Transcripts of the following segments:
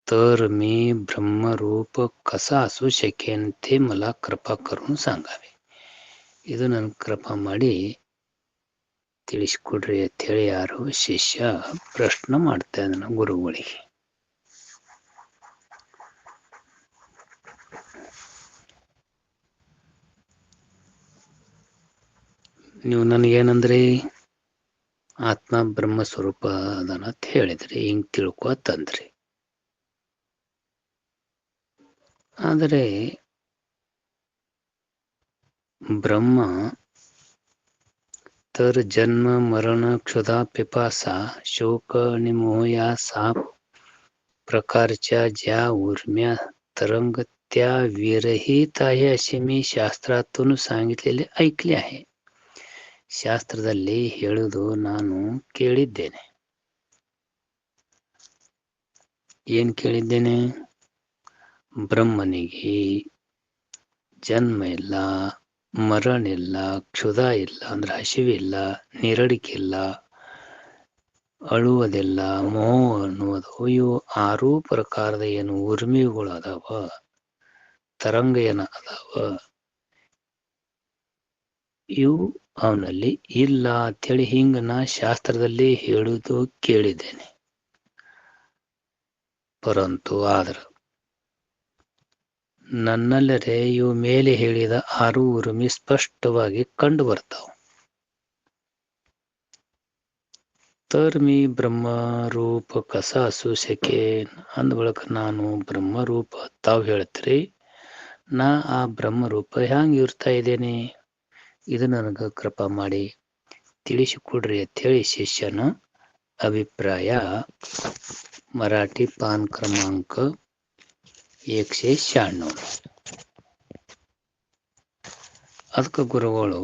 तर मी ಬ್ರಹ್ಮರೂಪ कसा असू शकेन ते मला कृपा करून सांगावे. ಇದು ನನ್ನ ಕೃಪಾ ಮಾಡಿ ತಿಳಿಸ್ಕೊಡ್ರಿ ಅಂತೇಳಿ ಯಾರೋ ಶಿಷ್ಯ ಪ್ರಶ್ನೆ ಮಾಡ್ತಾ ಇದ್ದಾನ ಗುರುಗಳಿಗೆ. ನೀವು ನನಗೇನಂದ್ರಿ, ಆತ್ಮ ಬ್ರಹ್ಮ ಸ್ವರೂಪ ಅದನ್ನ ಅಂತ ಹೇಳಿದ್ರಿ, ಹಿಂಗ್ ತಿಳ್ಕೊತಂದ್ರಿ. ಆದರೆ ಬ್ರಹ್ಮ तर जन्म मरण क्षुधा पिपासा शोक आणि मोह या 6 प्रकारच्या ज्या उर्म्या तरंग त्या विरहित आहे असे मी ಶಾಸ್ತ್ರಾತून सांगितलेले ऐकले आहे. ಶಾಸ್ತ್ರದಲ್ಲಿ ಹೇಳುವುದು ನಾನು ಕೇಳಿದ್ದೇನೆ. ಏನ್ ಕೇಳಿದ್ದೇನೆ? ಬ್ರಹ್ಮನಿಗೆ ಜನ್ಮ ಇಲ್ಲ, ಮರಣ ಇಲ್ಲ, ಕ್ಷುಧ ಇಲ್ಲ ಅಂದ್ರೆ ಹಸಿವಿಲ್ಲ, ನಿರಡಿಕಿಲ್ಲ, ಅಳುವುದಿಲ್ಲ, ಮೋಹ ಅನ್ನೋದು ಇವು 6 ಪ್ರಕಾರದ ಏನು ಉರ್ಮಿಗಳು ಅದಾವ, ತರಂಗ ಏನ ಅದಾವ, ಇವು ಅವನಲ್ಲಿ ಇಲ್ಲ ಅಂತೇಳಿ ಹಿಂಗ ನಾ ಶಾಸ್ತ್ರದಲ್ಲಿ ಹೇಳುವುದು ಕೇಳಿದ್ದೇನೆ. ಪರಂತು ಆದ್ರ ನನ್ನಲ್ಲರೆ ಇವು ಮೇಲೆ ಹೇಳಿದ 6 ಉರ್ಮಿ ಸ್ಪಷ್ಟವಾಗಿ ಕಂಡು ಬರ್ತಾವ. तर मी ಬ್ರಹ್ಮರೂಪ कसा असू शकेन ಅಂದ ಬಳಿಕ ನಾನು ಬ್ರಹ್ಮರೂಪ ತಾವು ಹೇಳ್ತೀರಿ, ನಾ ಆ ಬ್ರಹ್ಮರೂಪ ಹ್ಯಾಂಗ ಇರ್ತಾ ಇದ್ದೇನೆ, ಇದು ನನಗ ಕೃಪಾ ಮಾಡಿ ತಿಳಿಸಿಕೊಡ್ರಿ ಅಂತೇಳಿ ಶಿಷ್ಯನ ಅಭಿಪ್ರಾಯ. मराठी पान क्रमांक 196. ಅದಕ್ಕೆ ಗುರುಗಳು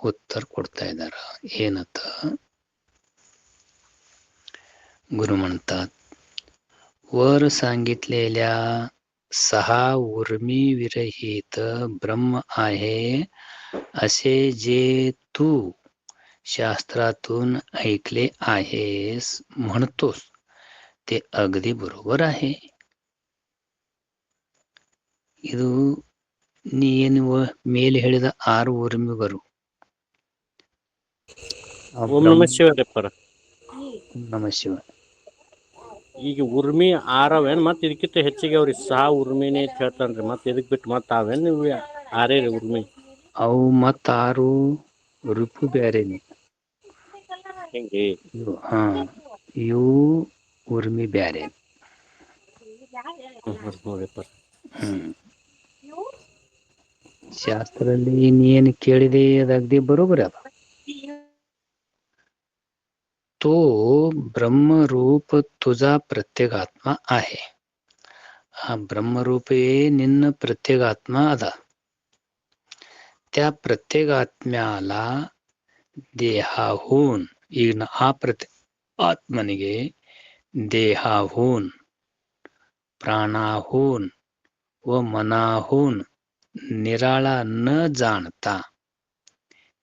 उत्तर ಕೊಡ್ತಾ इदार. ಏನಂತ गुरु म्हणतात, वर सांगितलेल्या 6 उर्मी विरहित ब्रह्म आहे असे जे तू शास्त्रातून ऐकले आहेस म्हणतोस ते अगदी बरोबर आहे. ಇದು ನೀ ಏನು ಮೇಲೆ ಹೇಳಿದ 6 ಉರ್ಮಿಗಳು ಓಂ ನಮಃ ಶಿವಾಯ. ನಮಃ ಶಿವ. ಈಗ ಉರ್ಮಿ 6 ಅವೇನ್ ಮತ್ತೆ ಇದಕ್ಕಿಂತ ಹೆಚ್ಚಿಗೆ ಅವ್ರಿ 6 ಉರ್ಮಿನೇ ಅಂತ ಹೇಳ್ತಾನ್ರಿ. ಮತ್ತೆ ಇದಕ್ ಬಿಟ್ಟು ಮತ್ತೆ ಅವೇನ್ ನೀವು 6 ಉರ್ಮಿ? ಅವು ಮತ್ತ 6 ಋಪು ಬ್ಯಾರೇನಿ. ಹಿಂಗೆ ಇವು ಉರ್ಮಿ ಬ್ಯಾರೆ. ಶಾಸ್ತ್ರದಲ್ಲಿ ನೀನು ಕೇಳಿದೆ ಅದು ಅಗದಿ ಬರೋಬರಿ ಅದ. तो ब्रह्मरूप तुझा प्रत्येगात्मा आहे. हा ब्रह्मरूप हे निन्न प्रत्येगात्मा अदा. त्या प्रत्येगात्म्याला देहाहून ಈಗ ಆ ಆತ್ಮನಿಗೆ देहाहून, प्राणाहून व मनाहून निराळा न जाणता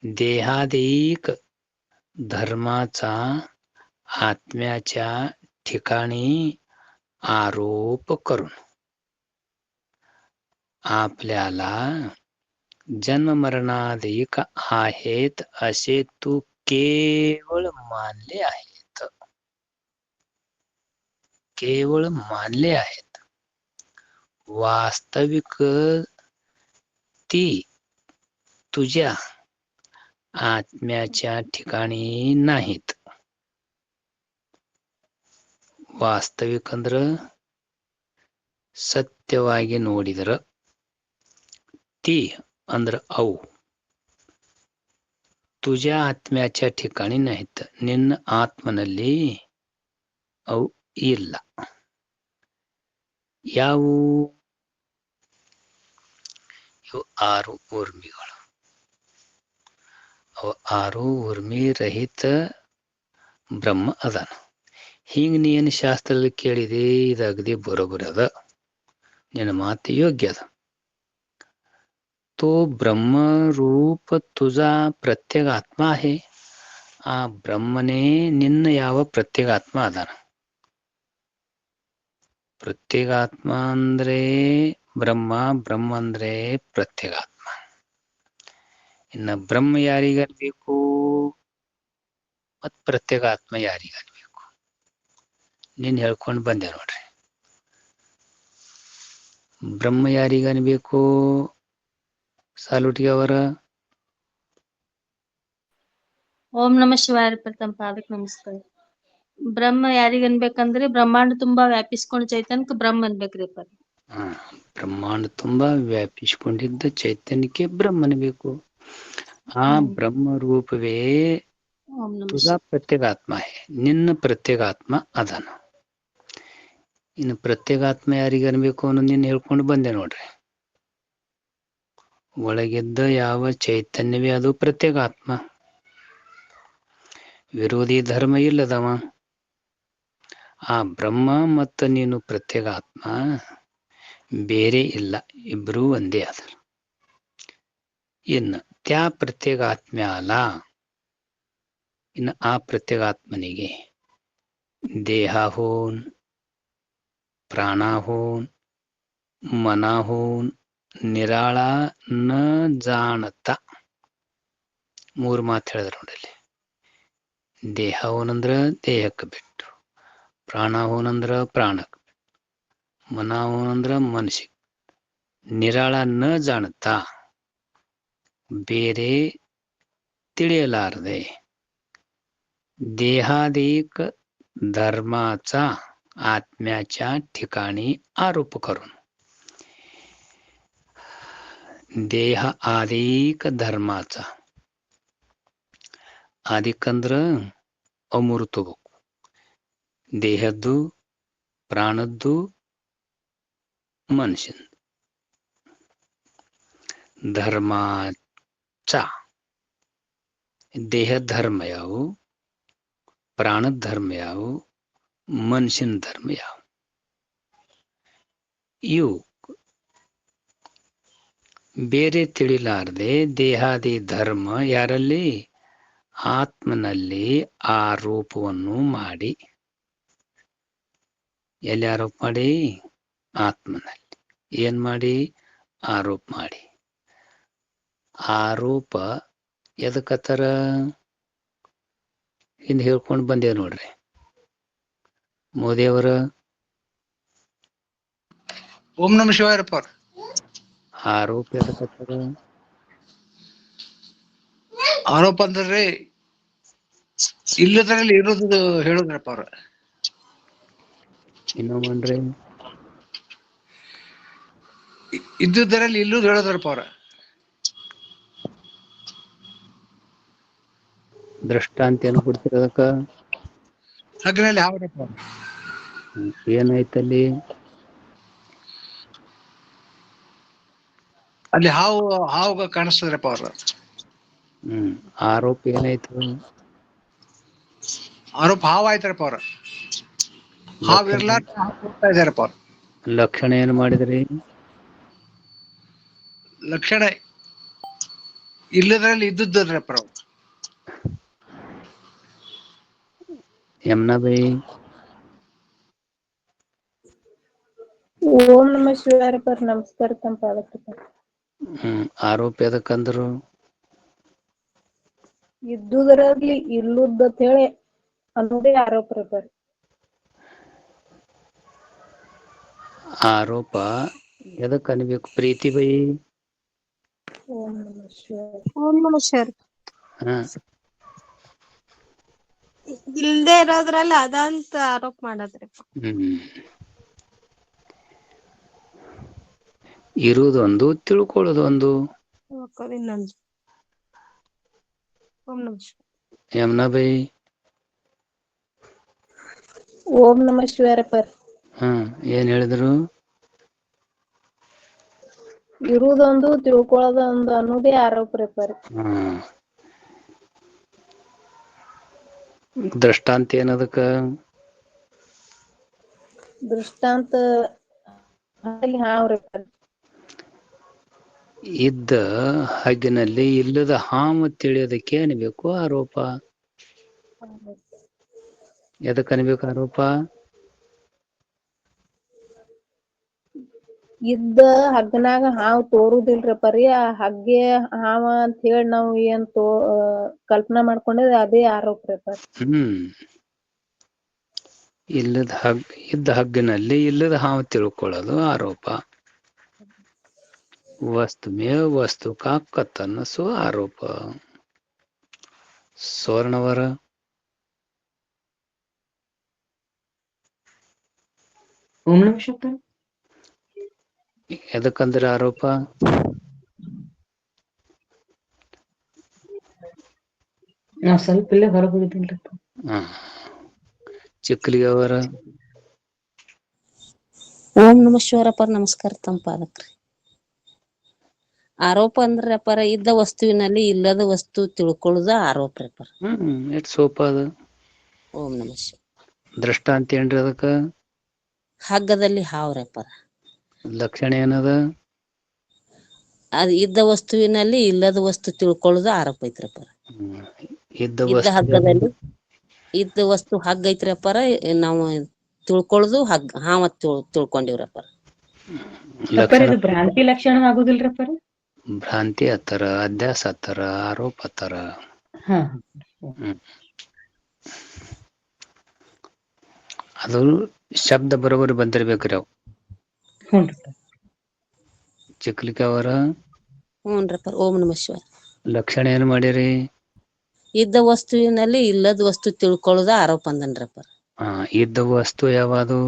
देहादेक धर्माचा आत्म्याच्या ठिकाणी आरोप करून आपल्याला जन्ममरणाधिक आहेत असे तू केवळ मानले आहेत. केवळ मानले आहेत. वास्तविक ती तुझ्या आत्म्याच्या ठिकाणी नाहीत. ವಾಸ್ತವಿಕ ಅಂದ್ರ ಸತ್ಯವಾಗಿ ನೋಡಿದ್ರ, ती ಅಂದ್ರ ಅವು तुझ्या आत्म्याच्या ठिकाणी नाहीत, ನಿನ್ನ ಆತ್ಮನಲ್ಲಿ ಅವು ಇಲ್ಲ. ಯಾವು? ಇವು 6 ಊರ್ಮಿಗಳು. ಅವು 6 ಊರ್ಮಿ ರಹಿತ ಬ್ರಹ್ಮ ಅದಾನ. ಹಿಂಗ ನೀನು ಶಾಸ್ತ್ರದಲ್ಲಿ ಕೇಳಿದೆ, ಇದು ಅಗದಿ ಬರೋಬರಿ ಅದ, ನಿನ್ನ ಮಾತು ಯೋಗ್ಯ ಅದ. तो ब्रह्मरूप तुझा प्रत्येक आत्मा आहे. ಆ ಬ್ರಹ್ಮನೇ ನಿನ್ನ ಯಾವ ಪ್ರತ್ಯೇಕ ಆತ್ಮ ಅದಾನ. ಪ್ರತ್ಯೇಗಾತ್ಮ ಅಂದ್ರೆ ಬ್ರಹ್ಮ, ಬ್ರಹ್ಮ ಅಂದ್ರೆ ಪ್ರತ್ಯೇಗಾತ್ಮ. ಇನ್ನ ಬ್ರಹ್ಮ ಯಾರಿಗನ್ಬೇಕು ಮತ್ ಪ್ರತ್ಯೇಗಾತ್ಮ ಯಾರಿಗನ್ಬೇಕು ನೀನ್ ಹೇಳ್ಕೊಂಡ್ ಬಂದೆ ನೋಡ್ರಿ. ಬ್ರಹ್ಮ ಯಾರಿಗನ್ಬೇಕು ಸಾಲುಟಿಗೆ ಅವರ? ಓಂ ನಮ ಶಿವಾಯ ತಮ್ಮ ಪಾದಕ್ಕೆ ನಮಸ್ಕಾರ. ಬ್ರಹ್ಮ ಯಾರಿಗ ಅನ್ಬೇಕಂದ್ರಿ ಬ್ರಹ್ಮಾಂಡ ತುಂಬಾ ವ್ಯಾಪಿಸ್ಕೊಂಡ್ ಚೈತನ್ಯಕ್ ಬ್ರಹ್ಮ ಅನ್ಬೇಕ್ರಿ. ಬ್ರಹ್ಮಾಂಡ ತುಂಬಾ ವ್ಯಾಪಿಸಿಕೊಂಡಿದ್ದ ಚೈತನ್ಯಕ್ಕೆ ಬ್ರಹ್ಮನ್ಬೇಕು. ಆ ಬ್ರಹ್ಮ ರೂಪವೇ ಓಂ ನಮ ತುझा ಪ್ರತ್ಯೇಗಾತ್ಮ ಹೇ, ನಿನ್ನ ಪ್ರತ್ಯೇಗಾತ್ಮ ಅದನ. ಇನ್ನು ಪ್ರತ್ಯೇಗಾತ್ಮ ಯಾರಿಗ ಅನ್ಬೇಕು ಅನ್ನೋದು ನೀನ್ ಹೇಳ್ಕೊಂಡು ಬಂದೆ ನೋಡ್ರಿ. ಒಳಗಿದ್ದ ಯಾವ ಚೈತನ್ಯವೇ ಅದು ಪ್ರತ್ಯೇಗಾತ್ಮ. ವಿರೋಧಿ ಧರ್ಮ ಇಲ್ಲದವ ಆ ಬ್ರಹ್ಮ ಮತ್ತು ನೀನು ಪ್ರತ್ಯೇಗಾತ್ಮ ಬೇರೆ ಇಲ್ಲ, ಇಬ್ರೂ ಒಂದೇ ಅದ. ಇನ್ನು ತ್ಯಾ ಪ್ರತ್ಯೇಗಾತ್ಮ್ಯಾಲ ಇನ್ನು ಆ ಪ್ರತ್ಯೇಗಾತ್ಮನಿಗೆ ದೇಹ ಹೋನ್, ಪ್ರಾಣ ಹೋನ್, ಮನ ಹೋನ್, ನಿರಾಳ ನ ಜಾಣತ. 3 ಮಾತು ಹೇಳಿದ್ರು ನೋಡಲ್ಲಿ. ದೇಹ ಹೋನಂದ್ರ ದೇಹಕ್ಕೆ ಬಿಟ್ಟು, ಪ್ರಾಣ ಹೋನಂದ್ರ ಪ್ರಾಣಕ್ಕೆ ಬಿಟ್ಟು, ಮನ ಹೋನಂದ್ರ ಮನಸ್ಸಿಗೆ, ನಿರಾಳ ನ ಜಾಣತಾ ಬೇರೆ ತಿಳಿಯಲಾರದೆ देहादेक धर्माचा आत्म्याच्या ठिकाणी आरोप करून ದೇಹ ಆದಿಕ ಧರ್ಮಾಚ. ಆದಿಕಂದ್ರ ಅಮೂರು ತಗೋಕು, ದೇಹದ್ದು, ಪ್ರಾಣದ್ದು, ಮನುಷ್ಯನ್. ಧರ್ಮಾಚ ದೇಹ ಧರ್ಮ ಯಾವು, ಪ್ರಾಣದ ಧರ್ಮ ಯಾವು, ಮನುಷ್ಯನ ಧರ್ಮ ಯಾವು. ಇವು ಬೇರೆ ತಿಳಿಲಾರದೆ ದೇಹಾದಿ ಧರ್ಮ ಯಾರಲ್ಲಿ ಆತ್ಮನಲ್ಲಿ ಆರೋಪವನ್ನು ಮಾಡಿ. ಎಲ್ಲಿ ಆರೋಪ ಮಾಡಿ? ಆತ್ಮನಲ್ಲಿ. ಏನ್ ಮಾಡಿ? ಆರೋಪ ಮಾಡಿ. ಆರೋಪ ಎದಕ್ಕತ್ತರ ಹಿಂದೆ ಹೇಳ್ಕೊಂಡು ಬಂದೇವ್ ನೋಡ್ರಿ ಮೋದಿಯವರ. ಓಂ ನಮ ಶಿವಾಯರಪ್ಪ. ಆರೋಪ ಎದಕ್ಕತ್ತರ? ಆರೋಪ ಅಂದ್ರೆ ಇಲ್ಲದ್ರಲ್ಲಿ ಇರೋದು ಹೇಳುದ್ರಪ್ಪ ಅವ್ರ. ಇನ್ನೊಮ್ಮನ್ರಿ? ಇದ್ದುದರಲ್ಲಿ ಇಲ್ಲೂದು ಹೇಳೋದ್ರಪ್ಪ ಅವ್ರ. ದೃಷ್ಟಾಂತ ಏನು ಕೊಡ್ತೀರ ಅದಕ್ಕ? ಹಗ್ಗನಲ್ಲಿ ಹಾವರಪ್ಪ. ಏನಾಯ್ತಲ್ಲಿ? ಅಲ್ಲಿ ಹಾವು ಕಾಣಿಸ್ತದ್ರಪ್ಪ ಅವ್ರ. ಆರೋಪ ಏನಾಯ್ತು? ಆರೋಪ ಹಾವು ಆಯ್ತಾರಪ್ಪ ಅವ್ರ. ಹಾವು ಇರ್ಲಾರ ಹೋಗ್ತಾ ಇದಾರಪ್ಪ ಅವ್ರ. ಲಕ್ಷಣ ಏನು ಮಾಡಿದ್ರಿ? ಲಕ್ಷಣ ಇಲ್ಲದ್ರಲ್ಲಿ ಇದ್ದುದ್ರಪ್ಪ ಅವ್ರು. ಯಮ್ನಾ ಬೈ. ಓಂ ನಮ ಶಿವಾಯರಪ್ಪ. ನಮಸ್ಕಾರ ತಮ್ಮ ಪಾದಕ್ಕೆ. ಆರೋಪ ಎದಕ್ಕಂದ್ರು? ಇದ್ದುದರಲ್ಲಿ ಇಲ್ಲುದ ಹೇಳಿ ಅನ್ನೋದೇ ಆರೋಪ ರೀ. ಆರೋಪ ಎದಕ್ ಅನ್ಬೇಕು ಪ್ರೀತಿ ಬೈ? ಓಂ ನಮ ಶಿವಾಯ. ಓಂ ನಮ ಶಿವಾಯ. ಹ ಇಲ್ದೇ ಇರೋದ್ರಲ್ಲಿ ಅದಂತ ಆರೋಪ ಮಾಡದ್ರಿ. ಇರುವುದೊಂದು ತಿಳ್ಕೊಳ್ಳೋದೊಂದು. ಓಂ ನಮ ಶಿವಾಯ. ಯಮ್ನಾ ಬೈ. ಓಂ ನಮ ಶಿವಾಯರಪ್ಪ. ಏನ್ ಹೇಳಿದ್ರು? ಇರುವುದೊಂದು ತಿಳ್ಕೊಳ್ಳೋದೊಂದು ಅನ್ನೋದೇ ಆರೋಪ ರೀ. ದೃಷ್ಟಾಂತ ಏನದಕ್ಕ? ದೃಷ್ಟಾಂತ ಹಾವ್ರಿ. ಇದ್ದ ಹಗ್ಗಿನಲ್ಲಿ ಇಲ್ಲದ ಹಾವು ತಿಳಿಯೋದಕ್ಕೆ ಅನ್ಬೇಕು ಆರೋಪ. ಎದಕ್ ಅನ್ಬೇಕು ಆರೋಪ? ಇದ್ದ ಹಗ್ಗನಾಗ ಹಾವ್ ತೋರುದಿಲ್ರಪ್ಪ ರೀ ಆ ಹಗ್ಗೆ ಹಾವ ಅಂತ ಹೇಳಿ ನಾವು ಏನ್ ಕಲ್ಪನಾ ಮಾಡ್ಕೊಂಡಿದ್ ಅದೇ ಆರೋಪ ರೀ. ಇದ್ದ ಹಗ್ಗಿನಲ್ಲಿ ಇಲ್ಲದ ಹಾವು ತಿಳ್ಕೊಳ್ಳೋದು ಆರೋಪ. ವಸ್ತುಮೇವ ವಸ್ತು ಕತ್ತನ್ನಸು ಆರೋಪ. ಸ್ವರ್ಣವರ ಎದಕ್ಕಂದ್ರೆ ಆರೋಪ? ಸ್ವಲ್ಪ ಇಲ್ಲೇ ಹೊರಗೆ ಹೋಗಿದ್ದೀನ್ರಿ. ಚಿಕ್ಕಲಿಗೆ ಅವರ ಓಂ ನಮಃ ಶಿವಾಯಪ್ಪ. ನಮಸ್ಕಾರ ತಮ್ಮ ಪಾದಕ್ರಿ. ಆರೋಪ ಅಂದ್ರೆ ಅಪ್ಪಾರ ಇದ್ದ ವಸ್ತುವಿನಲ್ಲಿ ಇಲ್ಲದ ವಸ್ತು ತಿಳ್ಕೊಳ್ಳುದ ಆರೋಪ ರೀ ಅಪ್ಪಾರ. ಎಷ್ಟ್ ಸೋಪ ಅದ. ಓಂ ನಮಃ ಶಿವಾಯ. ದೃಷ್ಟಾಂತ ಏನ್ರಿ ಅದಕ್ಕ? ಹಗ್ಗದಲ್ಲಿ ಹಾವ್ರಿ ಅಪ್ಪಾರ. ಲಕ್ಷಣ ಏನದ? ಅದ್ ಇದ್ದ ವಸ್ತುವಿನಲ್ಲಿ ಇಲ್ಲದ ವಸ್ತು ತಿಳ್ಕೊಳ್ಳುದು ಆರೋಪ ಐತ್ರಿ ಅಪ್ಪಾರ. ಇದ್ದ ಹಗ್ಗದಲ್ಲಿ ಇದ್ದ ವಸ್ತು ಹಗ್ಗ ಐತ್ರಿ ಅಪ್ಪಾರ, ನಾವು ತಿಳ್ಕೊಳ್ಳುದು ಹಗ್ಗ ಹಾವ ತಿಳ್ಕೊಂಡಿವ್ರಪ್ಪಾರ. ಇದು ಭ್ರಾಂತಿ ಲಕ್ಷಣ ಆಗುದಿಲ್ರಪ್ಪಾರ? ಭ್ರಾಂತಿ ಹತ್ತಾರ, ಅಧ್ಯಾಸ ಹತ್ತಾರ, ಆರೋಪ ಹತ್ತಾರ. ಅದು ಶಬ್ದ ಬರೋಬರಿ ಬಂದಿರ್ಬೇಕ್ರಿ ಅವು. ಚಿಕ್ಕಲಿಕ ಅವರ ಹ್ಞೂನ್ರಪ್ಪ. ಓಂ ನಮಃ ಶಿವಾಯ. ಲಕ್ಷಣ ಏನ್ ಮಾಡಿರಿ? ಇದ್ದ ವಸ್ತುವಿನಲ್ಲಿ ಇಲ್ಲದ ವಸ್ತು ತಿಳ್ಕೊಳ್ಳುದ ಆರೋಪ ಅಂದನ್ರಪ್ಪ. ಇದ್ದ ವಸ್ತು ಯಾವುದು?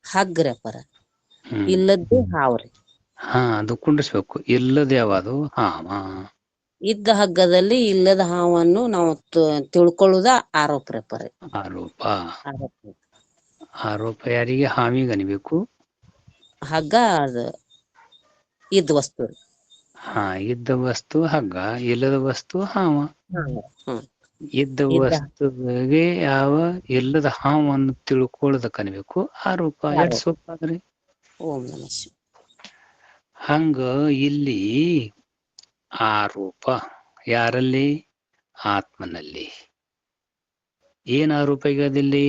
ಹಗ್ಗ್ರಿ ಅಪ್ಪಾರ. ಇಲ್ಲದ್ದು ಹಾವ್ರಿ. ಅದು ಕುಂಡ್ರಿಸ್ಬೇಕು. ಇಲ್ಲದ ಯಾವುದು? ಹಾವ. ಇದ್ದ ಹಗ್ಗದಲ್ಲಿ ಇಲ್ಲದ ಹಾವನ್ನು ನಾವು ತಿಳ್ಕೊಳ್ಳುದ ಆರೋಪ ರೀ ಅಪ್ಪಾರ. ಆರೋಪ ಯಾರಿಗೆ? ಹಾವಿಗೆ ಅನ್ಬೇಕು. ಹಗ್ಗ ಅದು ಇದ್ದ ವಸ್ತು. ಇದ್ದ ವಸ್ತು ಹಗ್ಗ, ಇಲ್ಲದ ವಸ್ತು ಹಾವ. ಇದ್ದ ವಸ್ತುವಿಗೆ ಯಾವ ಇಲ್ಲದ ಹಾವನ್ನು ತಿಳ್ಕೊಳ್ಳೋದಕ್ಕ ಅನ್ಬೇಕು ಆರೋಪ. ಎಷ್ಟ್ ಸೂಪ ಅದ್ರಿ. ಓಂ ನಮಃ ಶಿವಾಯ. ಹಂಗ ಇಲ್ಲಿ ಆರೋಪ ಯಾರಲ್ಲಿ? ಆತ್ಮನಲ್ಲಿ. ಏನ್ ಆರೋಪ ಈಗದಿಲ್ಲಿ?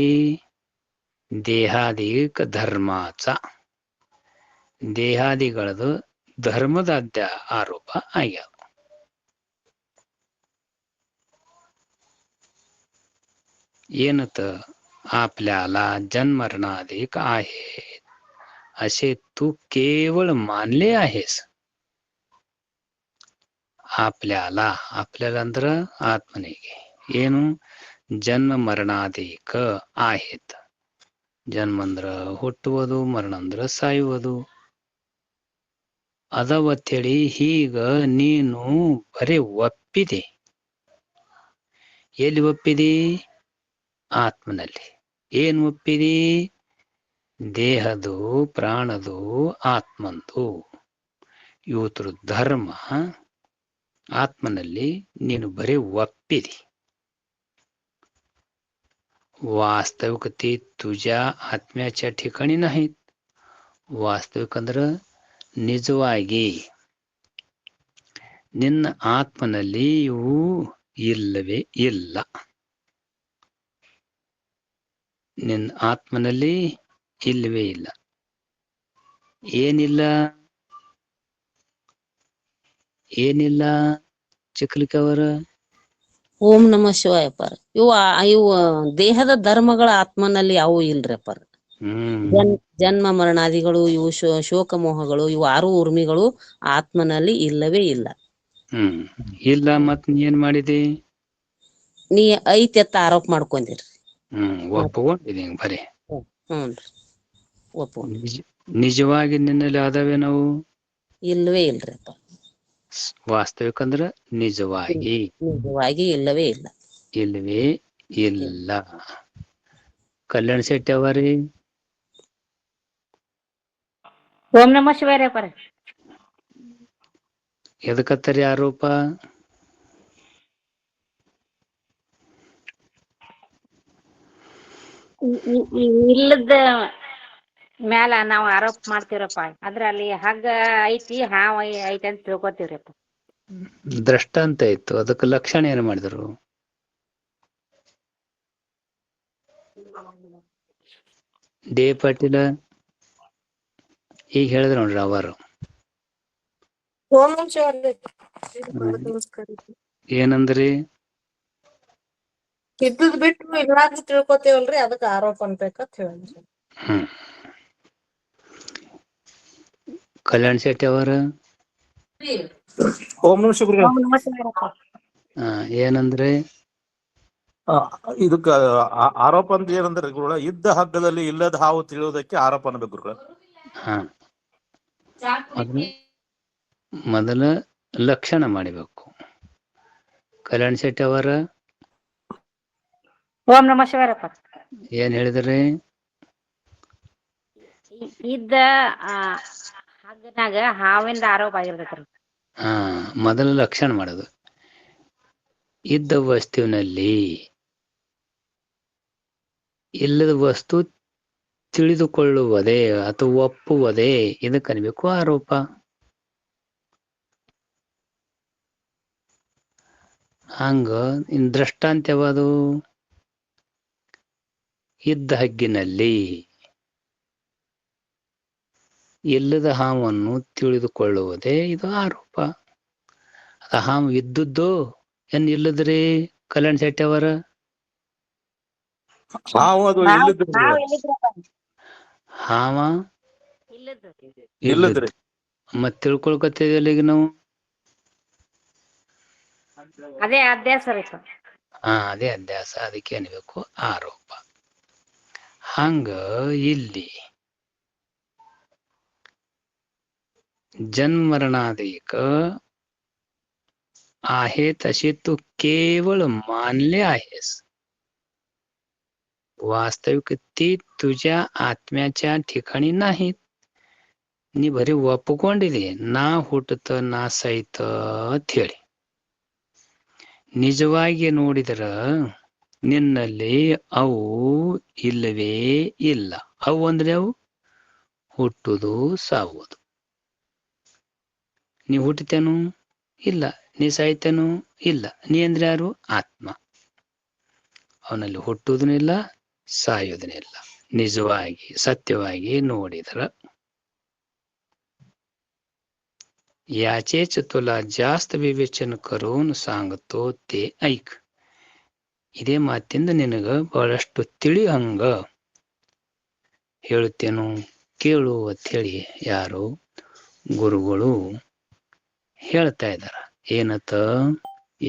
ದೇಹಾದಿಕ ಧರ್ಮಾಚ, ದೇಹಾದಿಗಳದು ಧರ್ಮದ ಆರೋಪ ಆಗ್ಯಾವ. ಏನत? आपल्याला जन्मरणाधिक आहेत असे तू केवळ मानले आहेस. आपल्याला ಅಂದ್ರ ಆತ್ಮನಿಗೆ ಏನು? ಜನ್ಮ ಮರಣಾಧಿಕ आहेत. ಜನ್ಮ ಅಂದ್ರ ಹುಟ್ಟುವುದು, ಮರಣ ಅಂದ್ರ ಸಾಯುವುದು. ಅದವತ್ತೇಳಿ ಹೀಗ ನೀನು ಬರೀ ಒಪ್ಪಿದೆ. ಎಲ್ಲಿ ಒಪ್ಪಿದಿ? ಆತ್ಮನಲ್ಲಿ. ಏನ್ ಒಪ್ಪಿದಿ? ದೇಹದು, ಪ್ರಾಣದು, ಆತ್ಮಂದು ಇವತ್ರ ಧರ್ಮ ಆತ್ಮನಲ್ಲಿ ನೀನು ಬರೀ ಒಪ್ಪಿದಿ. वास्तविकते तुझ्या आत्म्याच्या ठिकाणी नाहीत. ವಾಸ್ತವಿಕ ಅಂದ್ರ ನಿಜವಾಗಿ ನಿನ್ನ ಆತ್ಮನಲ್ಲಿ ಇವು ಇಲ್ಲವೇ ಇಲ್ಲ. ನಿನ್ನ ಆತ್ಮನಲ್ಲಿ ಇಲ್ಲವೇ ಇಲ್ಲ. ಏನಿಲ್ಲ? ಏನಿಲ್ಲ ಚಿಕ್ಕಲಿಕವರ? ಓಂ ನಮಃ ಶಿವಾಯ ಅಪ್ಪಾರ. ಇವು ದೇಹದ ಧರ್ಮಗಳ ಆತ್ಮನಲ್ಲಿ ಯಾವು ಇಲ್ರಿ ಅಪ್ಪಾರ. ಜನ್ಮ ಮರಣಾದಿಗಳು, ಇವು ಶೋಕ ಮೋಹಗಳು, ಇವು 6 ಉರ್ಮಿಗಳು ಆತ್ಮನಲ್ಲಿ ಇಲ್ಲವೇ ಇಲ್ಲ. ಇಲ್ಲ. ಮತ್ ನೀ ಏನ್ ಮಾಡಿದಿ? ನೀ ಐತಿ ಅಂತ ಆರೋಪ ಮಾಡ್ಕೊಂಡಿರಿ. ಒಪ್ಕೊಂಡಿದಿ ಬರೀ. ಹ್ಞೂನ್ರಿ, ಒಪ್ಕೊಂಡ್ರಿ. ನಿಜವಾಗಿ ನಿನ್ನಲ್ಲಿ ಆದವೇ ನಾವು? ಇಲ್ವೇ ಇಲ್ರಿ ಅಪ್ಪ. ವಾಸ್ತವಿಕ ಅಂದ್ರ ನಿಜವಾಗಿ. ನಿಜವಾಗಿ ಇಲ್ಲವೇ ಇಲ್ಲ. ಇಲ್ವೇ ಇಲ್ಲ. ಕಲ್ಯಾಣ ಶೆಟ್ಟಿ ಅವರಿ? ಓಂ ನಮಃ ಶಿವಾಯ ಅಪ್ಪಾರ. ಎದಕ್ಕತ್ತರಿ ಆರೋಪ? ಇಲ್ಲದ ಮ್ಯಾಲ ನಾವು ಆರೋಪ ಮಾಡ್ತೀವ್ರಪ್ಪ. ಆದ್ರ ಅಲ್ಲಿ ಹಗ್ಗ ಐತಿ, ಹಾವ ಐತಿ ಅಂತ ತಿಳ್ಕೊತೀವ್ರಪ್ಪ. ದೃಷ್ಟಾಂತ ಇತ್ತು, ಅದಕ್ಕೆ ಲಕ್ಷಣ ಏನ್ ಮಾಡಿದ್ರು? ಡಿ ಪಾಟೀಲ ಈಗ ಹೇಳಿದ್ರ ನೋಡ್ರಿ ಅವರು ಏನಂದ್ರಿ? ಇದ್ದದ್ ಬಿಟ್ಟು ಇಲ್ಲಾಂತ ತಿಳ್ಕೊತೇವಲ್ರಿ, ಅದಕ್ಕ ಆರೋಪ ಅನ್ಬೇಕಂತ ಹೇಳಿ. ಕಲ್ಯಾಣ್ ಶೆಟ್ಟಿ ಅವರ ಏನಂದ್ರೆ ಇದಕ್ಕ ಆರೋಪ ಅಂತ ಏನಂದ್ರೆ ಗುರುಗಳ, ಇದ್ದ ಹಗ್ಗದಲ್ಲಿ ಇಲ್ಲದ ಹಾವು ತಿಳಿಯೋದಕ್ಕೆ ಆರೋಪ ಅನ್ಬೇಕು ಗುರುಗಳ. ಮೊದಲ ಲಕ್ಷಣ ಮಾಡಿಬೇಕು. ಕಲ್ಯಾಣ್ ಶೆಟ್ಟಿ ಅವರ ಓಂ ನಮಃ ಶಿವಾಯಪ್ಪ. ಏನ್ ಹೇಳಿದ್ರಿ? ಇದ್ದ ಹಗ್ಗನಾಗ ಹಾವಿಂದ ಆರೋಪ ಆಗಿರ್ತೈತ್ರಿ. ಮೊದಲ ಲಕ್ಷಣ ಮಾಡೋದು. ಇದ್ದ ವಸ್ತುವಿನಲ್ಲಿ ಇಲ್ಲದ ವಸ್ತು ತಿಳಿದುಕೊಳ್ಳುವುದೇ ಅಥವಾ ಒಪ್ಪುವುದೇ, ಇದಕ್ಕೆ ಅನ್ಬೇಕು ಆರೋಪ. ಹಂಗ ಇನ್ ದೃಷ್ಟಾಂತ ಯಾವುದು? ಇದ್ದ ಹಗ್ಗಿನಲ್ಲಿ ಇಲ್ಲದ ಹಾವನ್ನು ತಿಳಿದುಕೊಳ್ಳುವುದೇ ಇದು ಆರೋಪ. ಅದ ಹಾವು ಇದ್ದದ್ದು ಏನ್ ಇಲ್ಲದ್ರಿ ಕಲ್ಯಾಣ್ ಶೆಟ್ಟಿ ಅವರ? ಹಾವು ಅದು ಹಾವ ಇಲ್ಲದ್ರಿ. ಮತ್ ತಿಳ್ಕೊಳ್ಕತ್ತಿದಲ್ಲ ಈಗ ನಾವು. ಅದೇ ಅಭ್ಯಾಸ ರೀ. ಅದೇ ಅಧ್ಯಾಸ, ಅದಕ್ಕೆ ಅನ್ಬೇಕು ಆರೋಪ. ಹಂಗ ಇಲ್ಲಿ जन्मरणाधिक आहे तसे तू केवळ मानले आहेस. वास्तविक ती तुझ्या आत्म्याच्या ठिकाणी नाहीत. ನೀ ಬರೀ ಒಪ್ಪಿಕೊಂಡಿದೆ, ನಾ ಹುಟ್ಟತ ನಾ ಸಹಿತ ಹೇಳಿ. ನಿಜವಾಗಿ ನೋಡಿದ್ರ ನಿನ್ನಲ್ಲಿ ಅವು ಇಲ್ಲವೇ ಇಲ್ಲ. ಅವು ಅಂದ್ರೆ ಅವು ಹುಟ್ಟುದು ಸಾವುದು. ನೀ ಹುಟ್ಟಿತೇನು? ಇಲ್ಲ. ನೀ ಸಾಯ್ತೇನು? ಇಲ್ಲ. ನೀ ಅಂದ್ರೆ ಯಾರು? ಆತ್ಮ. ಅವನಲ್ಲಿ ಹುಟ್ಟುವುದೂ ಇಲ್ಲ, ಸಾಯುವುದೂ ಇಲ್ಲ. ನಿಜವಾಗಿ ಸತ್ಯವಾಗಿ ನೋಡಿದ್ರ याचेच तुला जास्त विवेचन करून सांगतो ते ऐक. ಇದೇ ಮಾತಿಂದ ನಿನಗ ಬಹಳಷ್ಟು ತಿಳಿ ಹಂಗ ಹೇಳುತ್ತೇನು, ಕೇಳು ಅಂತ ಹೇಳಿ ಯಾರು ಗುರುಗಳು ಹೇಳ್ತಾ ಇದ್ದಾರ. ಏನತ್ತ?